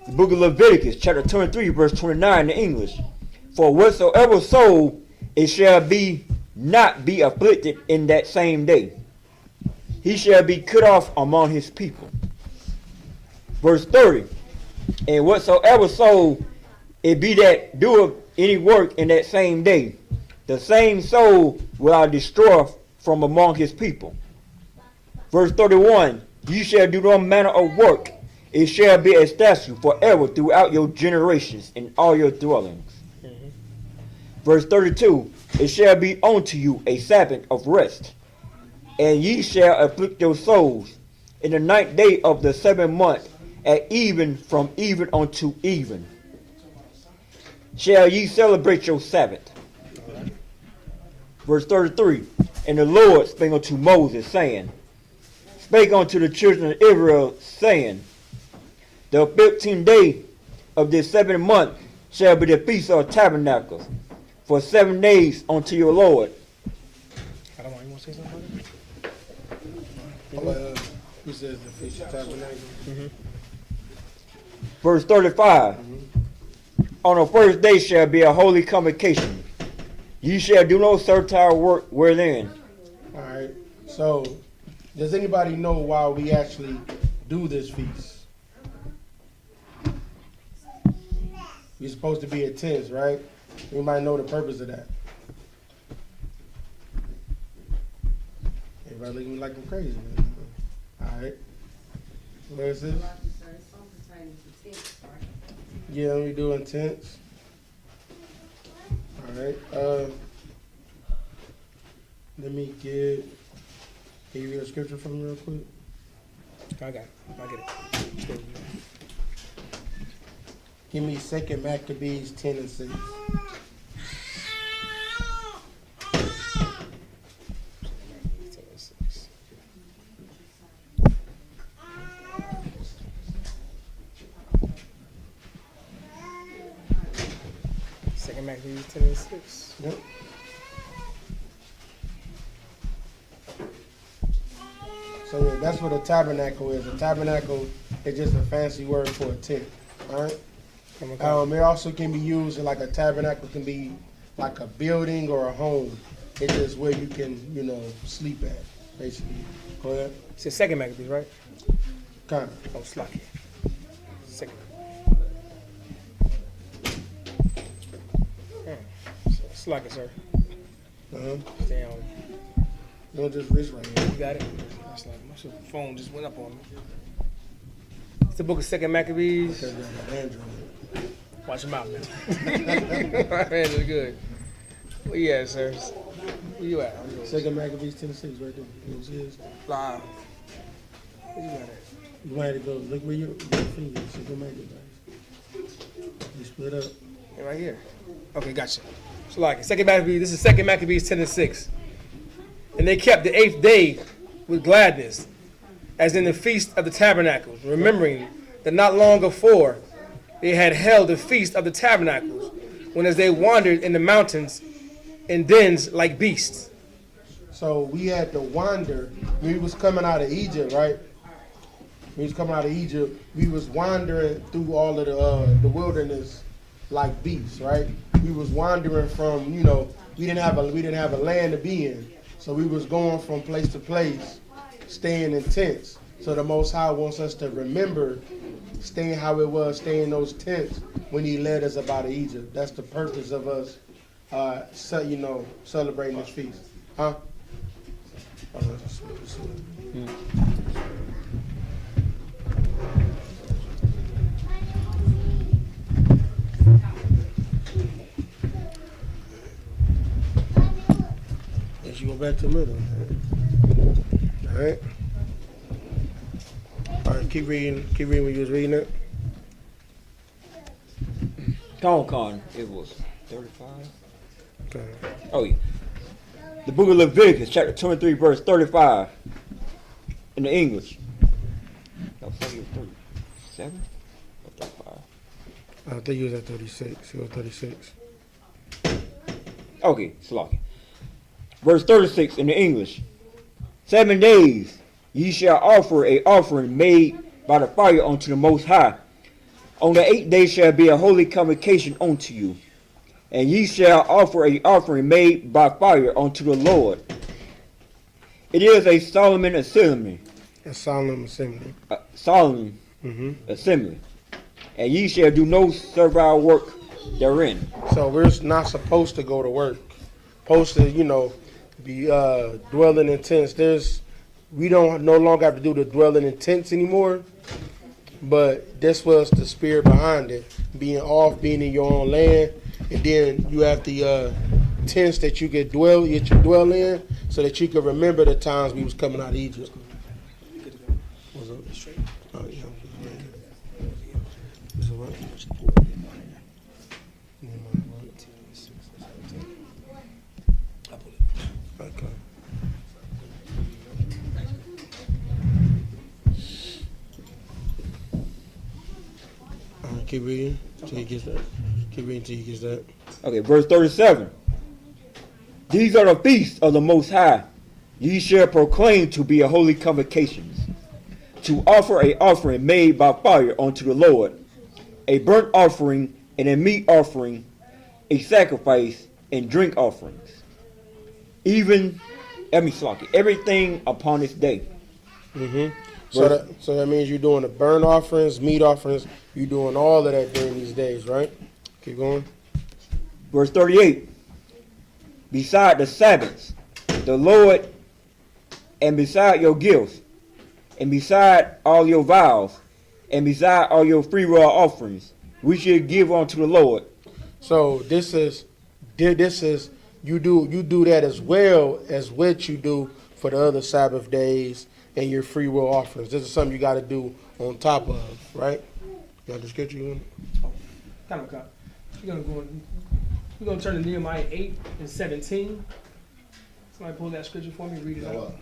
Speaker 9: The book of Leviticus, chapter 23, verse 29, in the English. For whatsoever soul, it shall be not be afflicted in that same day. He shall be cut off among his people. Verse 30. And whatsoever soul it be that doeth any work in that same day, the same soul will I destroy from among his people. Verse 31. You shall do no manner of work. It shall be a statute forever throughout your generations in all your dwellings. Verse 32. It shall be unto you a Sabbath of rest. And ye shall afflict your souls in the 9th day of the 7th month. at even from even unto even. Shall ye celebrate your Sabbath? Verse 33. And the Lord spake unto Moses, saying, spake unto the children of Israel, saying, the 15th day of this 7th month shall be the feast of tabernacles, for 7 days unto your Lord.
Speaker 5: I don't want, you want to say something about it?
Speaker 6: Who says the Feast of Tabernacles?
Speaker 9: Verse 35. On the first day shall be a holy convocation. Ye shall do no servile work wherein.
Speaker 6: All right. So, does anybody know why we actually do this feast? We're supposed to be at tents, right? Anybody know the purpose of that? Everybody looking at me like I'm crazy, man. All right. Where is this? Yeah, we doing tents. All right. Let me get. Can you read a scripture from me real quick?
Speaker 5: I got it. I get it.
Speaker 6: Give me 2 Maccabees 10 and 6.
Speaker 5: Second Maccabees 10 and 6.
Speaker 6: Yep. So yeah, that's what a tabernacle is. A tabernacle is just a fancy word for a tent. All right. It also can be used like a tabernacle can be like a building or a home. It's just where you can, sleep at, basically. Go ahead.
Speaker 5: It's the second Maccabees, right?
Speaker 6: Kind of.
Speaker 5: Oh, Slacky. Second. Slacky, sir. Stay on.
Speaker 6: You don't just reach right here.
Speaker 5: You got it? That's like my phone just went up on me. It's the book of Second Maccabees.
Speaker 6: Because you have an Android.
Speaker 5: Watch him out, man. My man is good. Where you at, sir? Where you at?
Speaker 6: 2 Maccabees 10 and 6 right there. You know what it is?
Speaker 5: Live. Where you at?
Speaker 6: You might have to go look where your finger is. 2 Maccabees. You split up.
Speaker 5: Yeah, right here. Okay, gotcha. So like Second Maccabees, this is Second Maccabees 10 and 6. And they kept the 8th day with gladness, as in the feast of the tabernacles, remembering that not long afore they had held the feast of the tabernacles, when as they wandered in the mountains in dens like beasts.
Speaker 6: So we had to wander. When we was coming out of Egypt, right? When we was coming out of Egypt, we was wandering through all of the wilderness like beasts, right? We was wandering from, we didn't have a land to be in. So we was going from place to place, staying in tents. So the Most High wants us to remember staying how it was, staying in those tents when He led us up out of Egypt. That's the purpose of us, celebrating this feast. Huh? As you go back to the middle. All right. All right, keep reading when you was reading it.
Speaker 9: Con, it was 35.
Speaker 6: Okay.
Speaker 9: Oh yeah. The book of Leviticus, chapter 23, verse 35. In the English. No, 37 or 35.
Speaker 6: I think you was at 36. You was 36.
Speaker 9: Okay, Slocky. Verse 36 in the English. 7 days ye shall offer a offering made by the fire unto the Most High. On the 8th day shall be a holy convocation unto you. And ye shall offer a offering made by fire unto the Lord. It is a solemn assembly.
Speaker 6: A solemn assembly.
Speaker 9: Solemn assembly. And ye shall do no servile work therein.
Speaker 6: So we're not supposed to go to work. Supposed to, be dwelling in tents. We don't no longer have to do the dwelling in tents anymore. But this was the spirit behind it. Being in your own land. And then you have the tents that you could dwell in, so that you could remember the times we was coming out of Egypt. What's up? Oh, yeah. Okay. Keep reading till he gets that. Keep reading till he gets that.
Speaker 9: Okay, verse 37. These are the feasts of the Most High. Ye shall proclaim to be a holy convocation, to offer a offering made by fire unto the Lord, a burnt offering and a meat offering, a sacrifice and drink offerings. Even, everything upon this day.
Speaker 6: Mm-hmm. So that means you're doing the burnt offerings, meat offerings. You're doing all of that during these days, right? Keep going.
Speaker 9: Verse 38. Beside the Sabbaths, the Lord, and beside your gifts, and beside all your vows, and beside all your freewill offerings, we should give unto the Lord.
Speaker 6: So this is you do that as well as what you do for the other Sabbath days and your free will offerings. This is something you got to do on top of, right? Got the scripture in?
Speaker 5: Kind of cut. We're gonna turn to Nehemiah 8 and 17. Somebody pull that scripture for me. Read it out.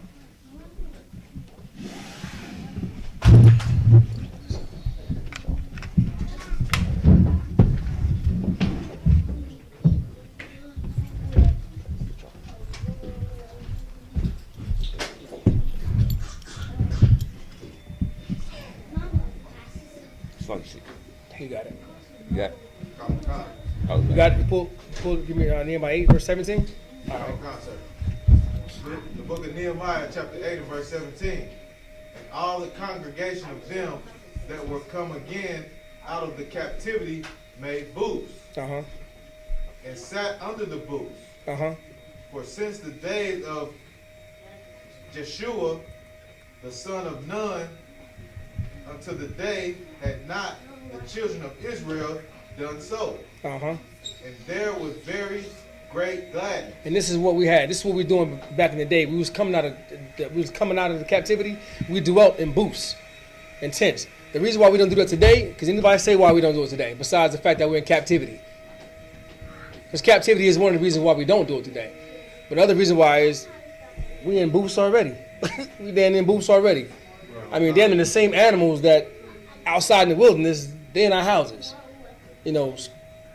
Speaker 5: You got it.
Speaker 9: You got it.
Speaker 5: You got it. Pull. Give me Nehemiah 8 verse 17. All right.
Speaker 2: The book of Nehemiah, chapter 8 and verse 17. And all the congregation of them that were come again out of the captivity made booths,
Speaker 5: Uh-huh.
Speaker 2: and sat under the booths.
Speaker 5: Uh-huh.
Speaker 2: For since the days of Jeshua, the son of Nun, unto the day had not the children of Israel done so.
Speaker 5: Uh-huh.
Speaker 2: And there was very great gladness.
Speaker 5: And this is what we had. This is what we were doing back in the day. We was coming out of the captivity. We dwelt in booths and tents. The reason why we don't do that today, because anybody say why we don't do it today, besides the fact that we're in captivity. Because captivity is one of the reasons why we don't do it today. But another reason why is we in booths already. We damn in booths already. I mean, damn in the same animals that outside in the wilderness, they're in our houses. You know,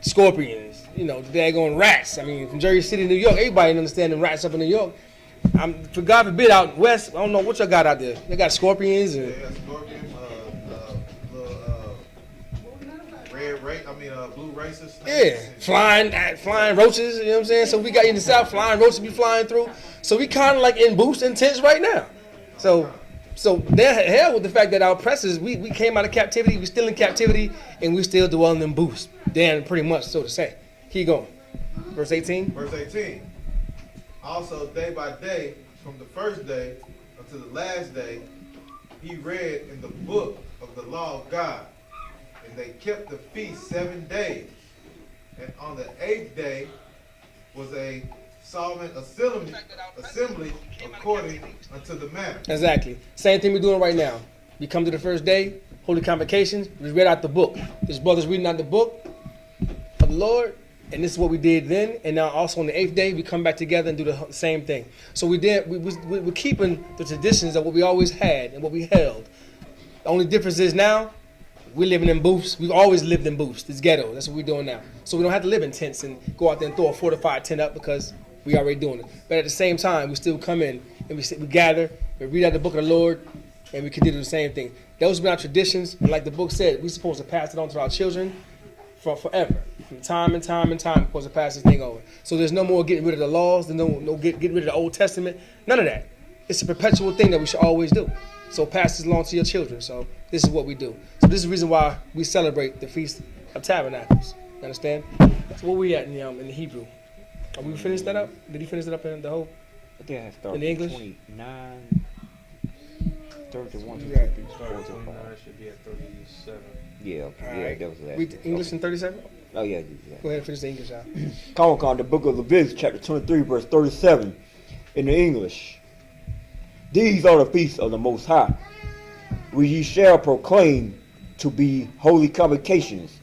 Speaker 5: scorpions, you know, daggone rats. I mean, from Jersey City, New York, everybody understands rats up in New York. For God forbid, out west, I don't know what y'all got out there. They got scorpions and
Speaker 2: Scorpions, blue racers.
Speaker 5: yeah, flying roaches. You know what I'm saying? So we got in the south, flying roaches be flying through. So we kind of like in booths and tents right now. So they're hell with the fact that our oppressors, we came out of captivity, we still in captivity, and we still dwelling in booths. Damn, pretty much, so to say. Keep going. Verse 18.
Speaker 2: Verse 18. Also, day by day, from the first day until the last day, he read in the book of the law of God. And they kept the feast 7 days. And on the 8th day was a solemn assembly according unto the manner.
Speaker 5: Exactly. Same thing we're doing right now. We come to the first day, holy convocations, we read out the book. This brother's reading out the book of the Lord, and this is what we did then. And now also on the 8th day, we come back together and do the same thing. So we're keeping the traditions of what we always had and what we held. The only difference is now, we're living in booths. We've always lived in booths. It's ghetto. That's what we're doing now. So we don't have to live in tents and go out there and throw a fortified tent up because we already doing it. But at the same time, we still come in and we gather, we read out the book of the Lord, and we continue the same thing. Those have been our traditions. And like the book said, we're supposed to pass it on to our children for forever. From time and time and time, we're supposed to pass this thing over. So there's no more getting rid of the laws, there's no getting rid of the Old Testament, none of that. It's a perpetual thing that we should always do. So pass this along to your children. So this is what we do. So this is the reason why we celebrate the Feast of Tabernacles. You understand? That's where we at in the Hebrew. Are we finished that up? Did he finish it up in the whole?
Speaker 9: I think I started
Speaker 5: in English?
Speaker 9: 29, 31,
Speaker 5: Yeah.
Speaker 10: 29 should be at 37.
Speaker 9: Yeah, okay.
Speaker 5: All
Speaker 9: Yeah,
Speaker 5: right.
Speaker 9: that was the last.
Speaker 5: Read the English in 37?
Speaker 9: Oh, yeah.
Speaker 5: Go ahead and finish the English out.
Speaker 9: Come on, the book of Leviticus, chapter 23, verse 37, in the English. These are the feasts of the Most High, which ye shall proclaim to be holy convocations,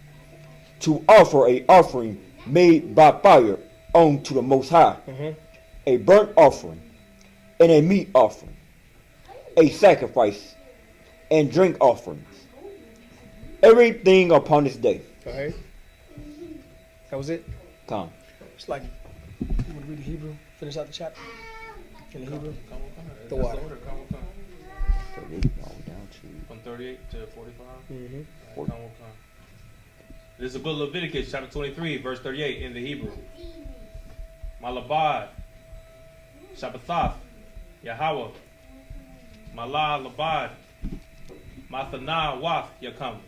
Speaker 9: to offer a offering made by fire unto the Most High, a burnt offering, and a meat offering, a sacrifice, and drink offerings. Everything upon this day.
Speaker 5: Okay. That was it?
Speaker 9: Come.
Speaker 5: It's like, you want to read the Hebrew? Finish out the chapter? In the Hebrew? The
Speaker 10: That's
Speaker 5: water.
Speaker 10: order. Come.
Speaker 9: 38 on down to
Speaker 10: From 38 to 45.
Speaker 5: Mm-hmm.
Speaker 10: Come. This is the book of Leviticus, chapter 23, verse 38 in the Hebrew. Malabad, Shabbathath, Yahweh, Malah Labad, Mathana Wath Yakam.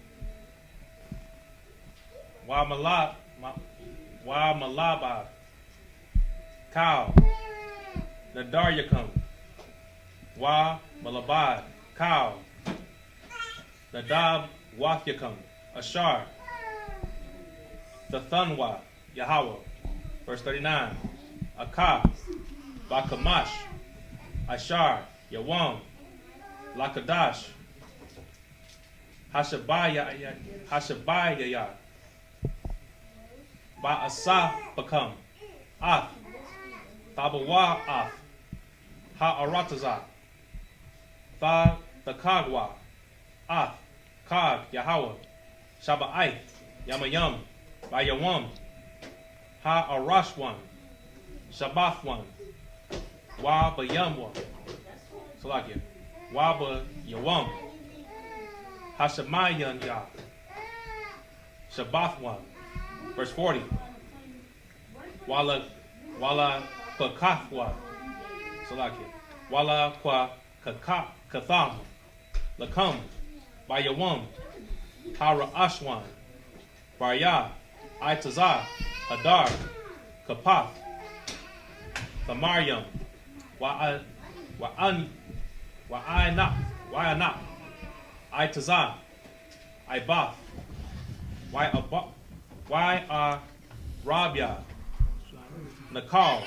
Speaker 10: Wa Malabad, Cow, Nadar Yakam. Wa Malabad, Cow, Nadab Wath Yakam. Ashar, the Thunwa, Yahweh. Verse 39. Akah, Bakamash, Ashar, Yawam, Lakadash, Hashabaya, Ba'asa Bakam, Ath, Tabawa Ath, Ha'arataza, Tha Takagwa, Ath, Kag, Yahweh, Shaba'aith, Yamayam, Bayawam, Ha-Arashwan, Shabbathwan, Wa-Bayamwa, Salakia, Wa-Bayawam, Hashemayan Yah, Shabbathwan, verse 40, Wala Kwakathwa, Salakia, Wala Kwakatham, Lakam, Bayawam, Hara-Ashwan, Baryah, Itazah, Hadar, Kapath, Thamaryam, Wa'anak, Itazah, Ibath, Rabia, Nakal,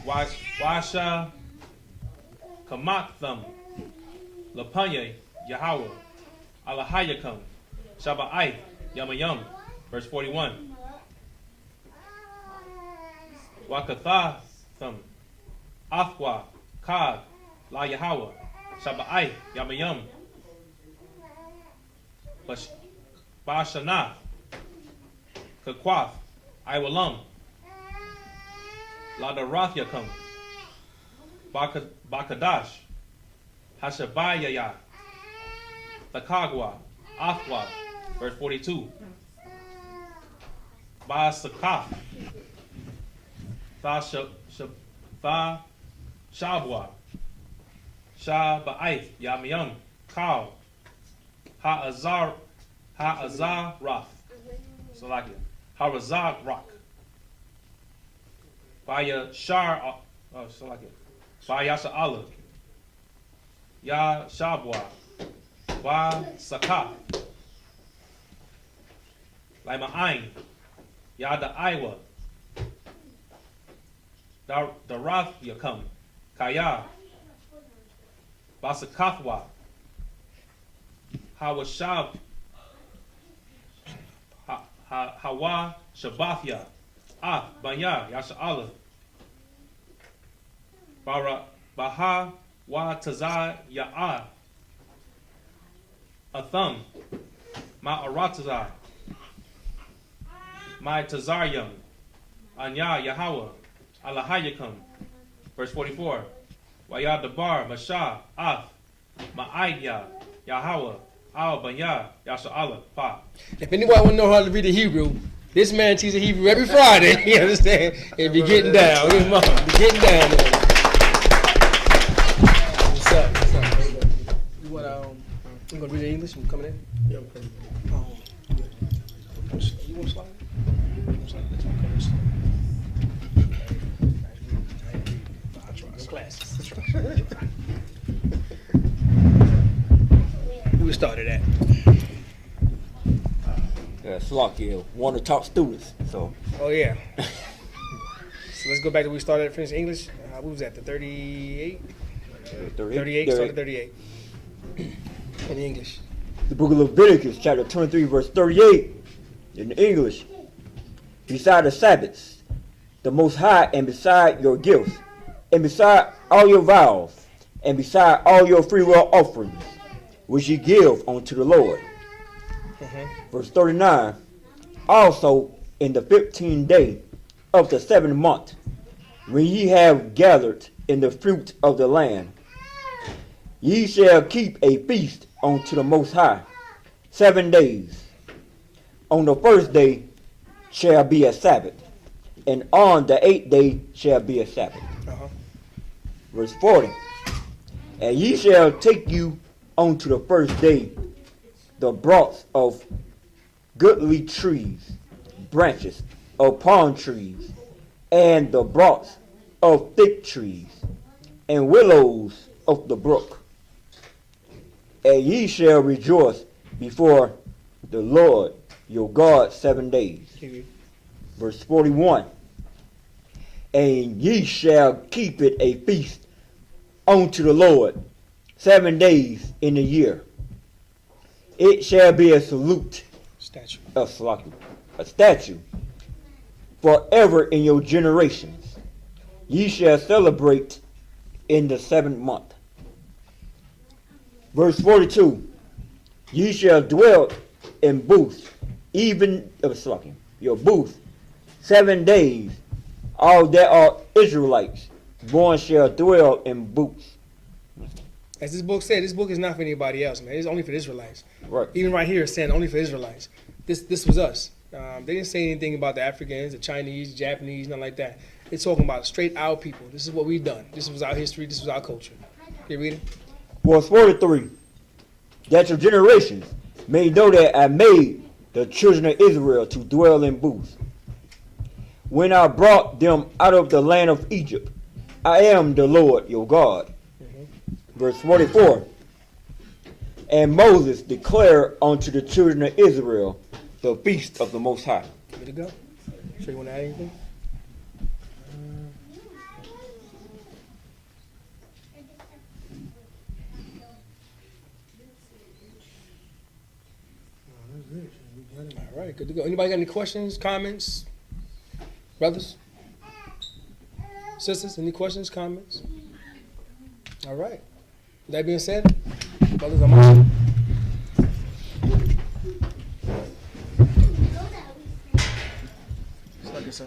Speaker 10: Washa, Kamatham, Lapanya, Yahweh, Alahayakam, Shaba'aith, Yamayam, verse 41. Wakathatham, Athwa, Kad, La Yahweh, Shaba'aith, Yamayam, Bashana, Kakwath, Iwalam, La Darathyakum, Bakadash, Hashabayaya, Takagwa, Athwa, verse 42. Basakath, Tha Shabwa, Shaba'aith, Yamyam, Kal, Ha'azarath, Salakia, Harazak, Baya Shar, Salakia, Bayasha Allah, Ya Shabwa, Ba Sakah, Lima Ain, Yada Iwa, Darath Yakam, Kaya, Basakathwa, Hawashab, Hawa Shabbathya, Banya, Yasha Allah, Baha Wa Tazah Ya'a, Atham, Ma'aratazah, My Tazaryam, Anya Yahweh, Alahayakam, verse 44. Waya Dabar, Masha, Ath, Ma'aidya, Yahweh, Al Banya, Yasha Allah, Pa.
Speaker 5: If anybody want to know how to read the Hebrew, this man teaches Hebrew every Friday. You understand? If you're getting down, you're getting down. Man. What's up? What's up? You want you gonna read in English? You coming in?
Speaker 6: Yeah, I'm coming.
Speaker 5: You want to slide? Classes. We started at.
Speaker 9: Slocky, one of the top students. So.
Speaker 5: Oh yeah. So let's go back to where we started at. Finish English. What was that? The 38. 38. Started 38. In English.
Speaker 9: The book of Leviticus, chapter 23, verse 38. In English, beside the Sabbaths, the Most High, and beside your gifts, and beside all your vows, and beside all your freewill offerings, which ye give unto the Lord. Verse 39, also in the 15th day of the 7th month, when ye have gathered in the fruit of the land, ye shall keep a feast unto the Most High 7 days. On the first day shall be a Sabbath, and on the 8th day shall be a Sabbath. Verse 40, and ye shall take you unto the first day the broths of goodly trees, branches of palm trees, and the broths of thick trees, and willows of the brook. And ye shall rejoice before the Lord your God 7 days. Verse 41, and ye shall keep it a feast unto the Lord 7 days in a year. It shall be a statute forever in your generations. Ye shall celebrate in the 7th month. Verse 42, ye shall dwell in booths, even your booth 7 days. All that are Israelites born shall dwell in booths.
Speaker 5: As this book said, this book is not for anybody else, man. It's only for the Israelites.
Speaker 9: Right.
Speaker 5: Even right here, it's saying only for Israelites. This was us. They didn't say anything about the Africans, the Chinese, Japanese, nothing like that. It's talking about straight our people. This is what we've done. This was our history. This was our culture. You read it?
Speaker 9: Verse 43, that your generations may know that I made the children of Israel to dwell in booths. When I brought them out of the land of Egypt, I am the Lord your God. Verse 44, and Moses declared unto the children of Israel the feast of the Most High.
Speaker 5: Good to go. Sure you want to add anything? All right, good to go. Anybody got any questions, comments? Brothers? Sisters, any questions, comments? All right. That being said, brothers, I'm on. It's like it's a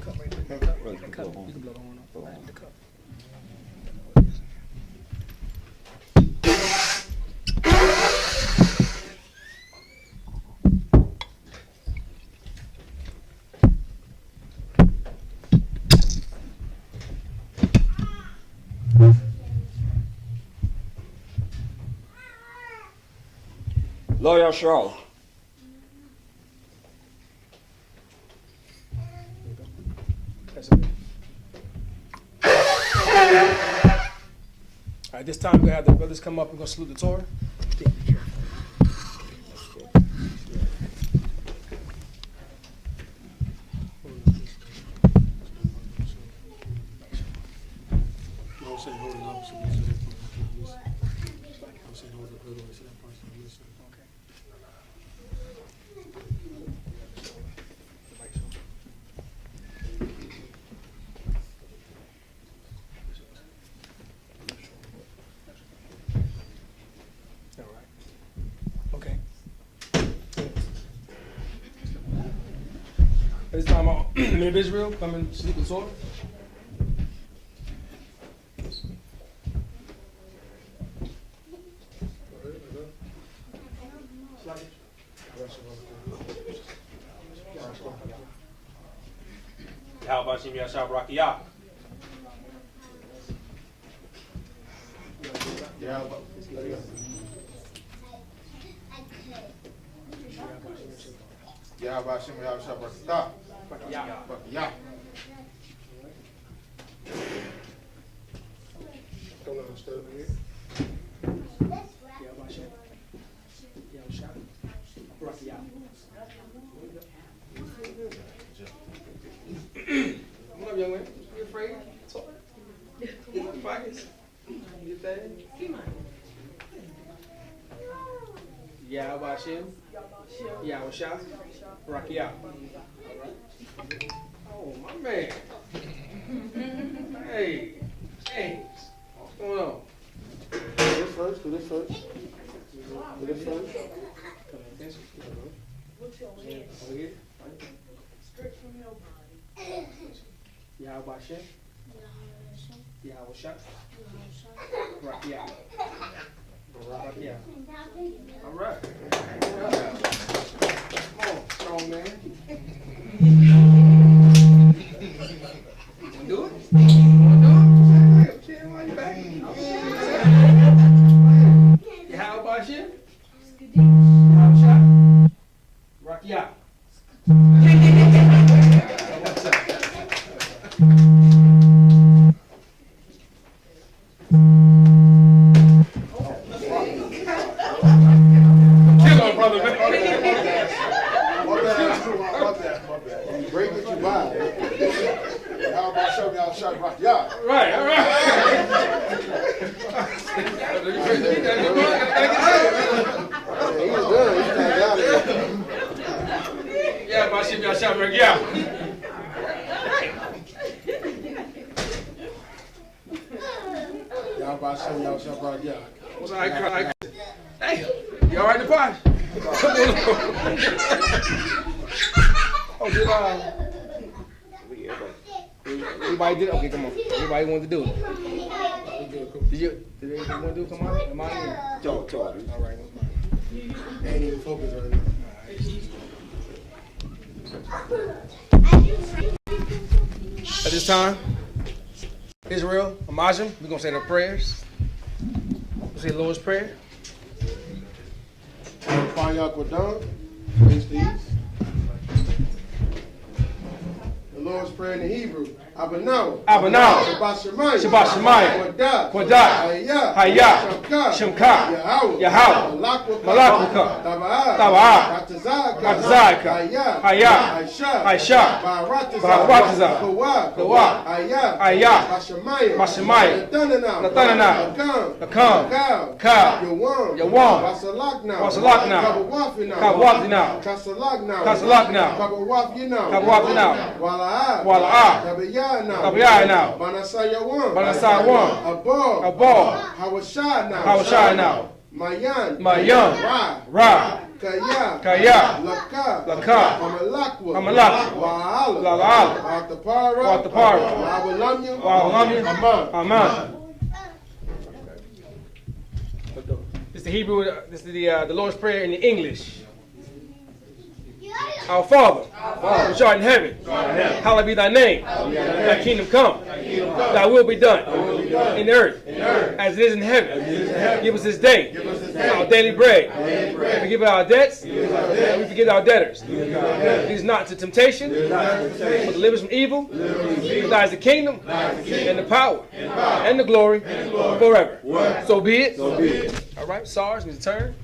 Speaker 5: cup right there. Cup. You can blow the horn off. The cup.
Speaker 9: Lord Yahshua.
Speaker 5: That's it. All right, this time we're going to have the brothers come up and go salute the Torah. This time, men of Israel, come and sleep the Torah.
Speaker 10: How about Shem Yashab Rakiyah?
Speaker 2: Yahweh Shem Yahshua Barakatah. Barakatah.
Speaker 6: Don't understand it.
Speaker 5: Come on, young man. You afraid? Talk. Get in the pockets. Get that in. Yahweh Shem. Yahushua. Rakia. Oh, my man. Hey, James. What's going on?
Speaker 6: Do this first. Do this first.
Speaker 5: Over here.
Speaker 11: Straight from your body.
Speaker 5: Yahushua. Yahushua.
Speaker 11: Yahushua.
Speaker 5: Rakia. Rakia. All right. Come on, strong man. Do it? Hey, I'm chilling while you back. Yeah, how about you? How shot? Rocky out. What's up? Kill him, brother, man.
Speaker 3: Break what you buy. How about show me how to shot rock? Yeah.
Speaker 5: Right, all right.
Speaker 3: He was done. He tied out of here.
Speaker 5: Yeah, my shit got shot right. Yeah.
Speaker 3: Y'all about show me how to shot rock? Yeah.
Speaker 5: What's all right? Hey, you all right in the party? Oh, did everybody did it? Okay, come on. Everybody wanted to do it. Did they want to do it? Come on. Am I here?
Speaker 9: Talk.
Speaker 5: All right.
Speaker 3: They ain't even focused right now.
Speaker 5: At this time, Israel, Amajim, we're going to say the prayers. We'll say the Lord's Prayer.
Speaker 3: Fire Quadon. Praise these. The Lord's Prayer in the Hebrew. Abanau. Shabbat Shemayim.
Speaker 5: Quadah. Hayah. Shemka. Yahweh. Malakwaka. Taba'ah. Gatazaka. Hayah. Aisha. Barataza. Kawah. Ayah. Mashamayim. Natanana. Nakam. Ka. Yawam. Wasalakna. Kabawafina. Kasalakna. Kabawafina. Wala'ah. Tabayana. Banasayawan. Abal. Hawashai now. Mayan. Ra. Kaya. Laka. Amalak. La'al. Watapara. Wa'alamya. Aman. This is the Hebrew, this is the Lord's Prayer in the English. Our Father, which art in heaven, hallowed be thy name. Thy kingdom come. Thy will be done in the earth as it is in heaven. Give us this day our daily bread. And forgive our debts, and we forgive our debtors. Lead us not into temptation, but deliver us from evil. For thine is the kingdom, and the power, and the glory forever. So be it. All right, SARS, it's your turn.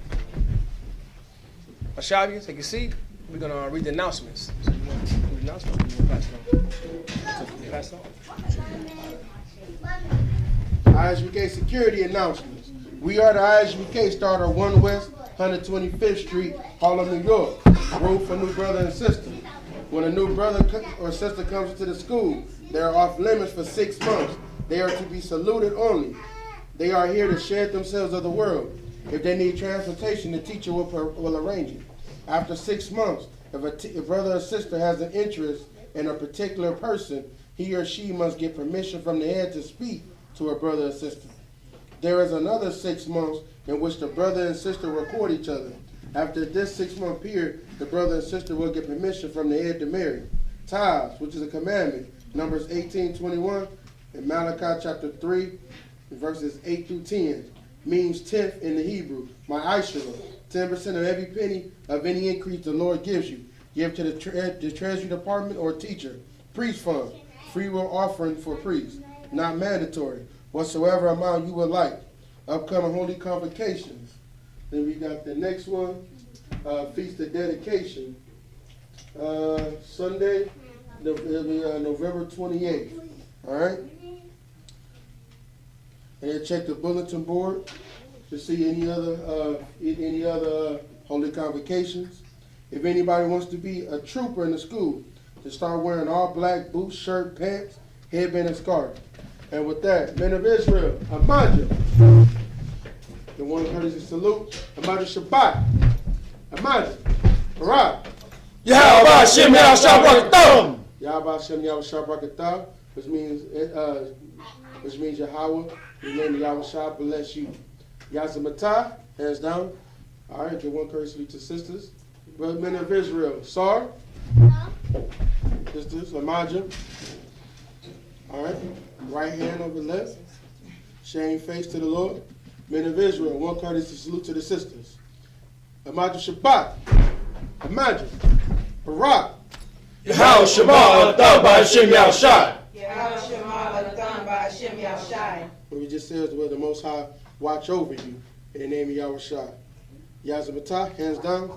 Speaker 5: Ashavia, take a seat. We're going to read the announcements. So you want to do the announcements? You want to pass it on?
Speaker 3: I.S.U.P.K security announcements. We are the I.S.U.P.K starter 1 West 125th Street, Harlem, New York. Road for new brother and sister. When a new brother or sister comes into the school, they are off limits for 6 months. They are to be saluted only. They are here to share themselves of the world. If they need transportation, the teacher will arrange it. After 6 months, if a brother or sister has an interest in a particular person, he or she must get permission from the head to speak to a brother or sister. There is another 6 months in which the brother and sister will court each other. After this 6-month period, the brother and sister will get permission from the head to marry. Tithes, which is a commandment, Numbers 18:21, and Malachi chapter 3, verses 8 through 10, means 10th in the Hebrew, my Ishara. 10% of every penny of any increase the Lord gives you. Give to the Treasury Department or teacher. Priest fund, free will offering for priests, not mandatory. Whatsoever amount you would like. Upcoming holy convocations. Then we got the next one, Feast of Dedication. Sunday, it'll be November 28th. All right? And check the bulletin board to see any other holy convocations.
Speaker 6: If anybody wants to be a trooper in the school, to start wearing all black boots, shirt, pants, headband, and scarf. And with that, men of Israel, Amanja. The one courtesy salute, Amanja Shabbat. Amanja. Hurrah.
Speaker 3: Yahweh Hashem Yahshua Barakatah.
Speaker 6: Yahweh Hashem Yahshua Barakatah, which means Yahweh, the name of Yahweh Shah, bless you. Yazamatah, hands down. All right, give one courtesy to sisters. Brother, men of Israel, Sar. Sisters, Amanja. All right, right hand over left. Shame face to the Lord. Men of Israel, one courtesy salute to the sisters. Amanja Shabbat. Amanja. Barak.
Speaker 3: Yahweh Shema Atam B'Hashem Yahshua.
Speaker 6: What we just said is where the Most High watch over you in the name of Yahweh Shah. Yazamatah, hands down.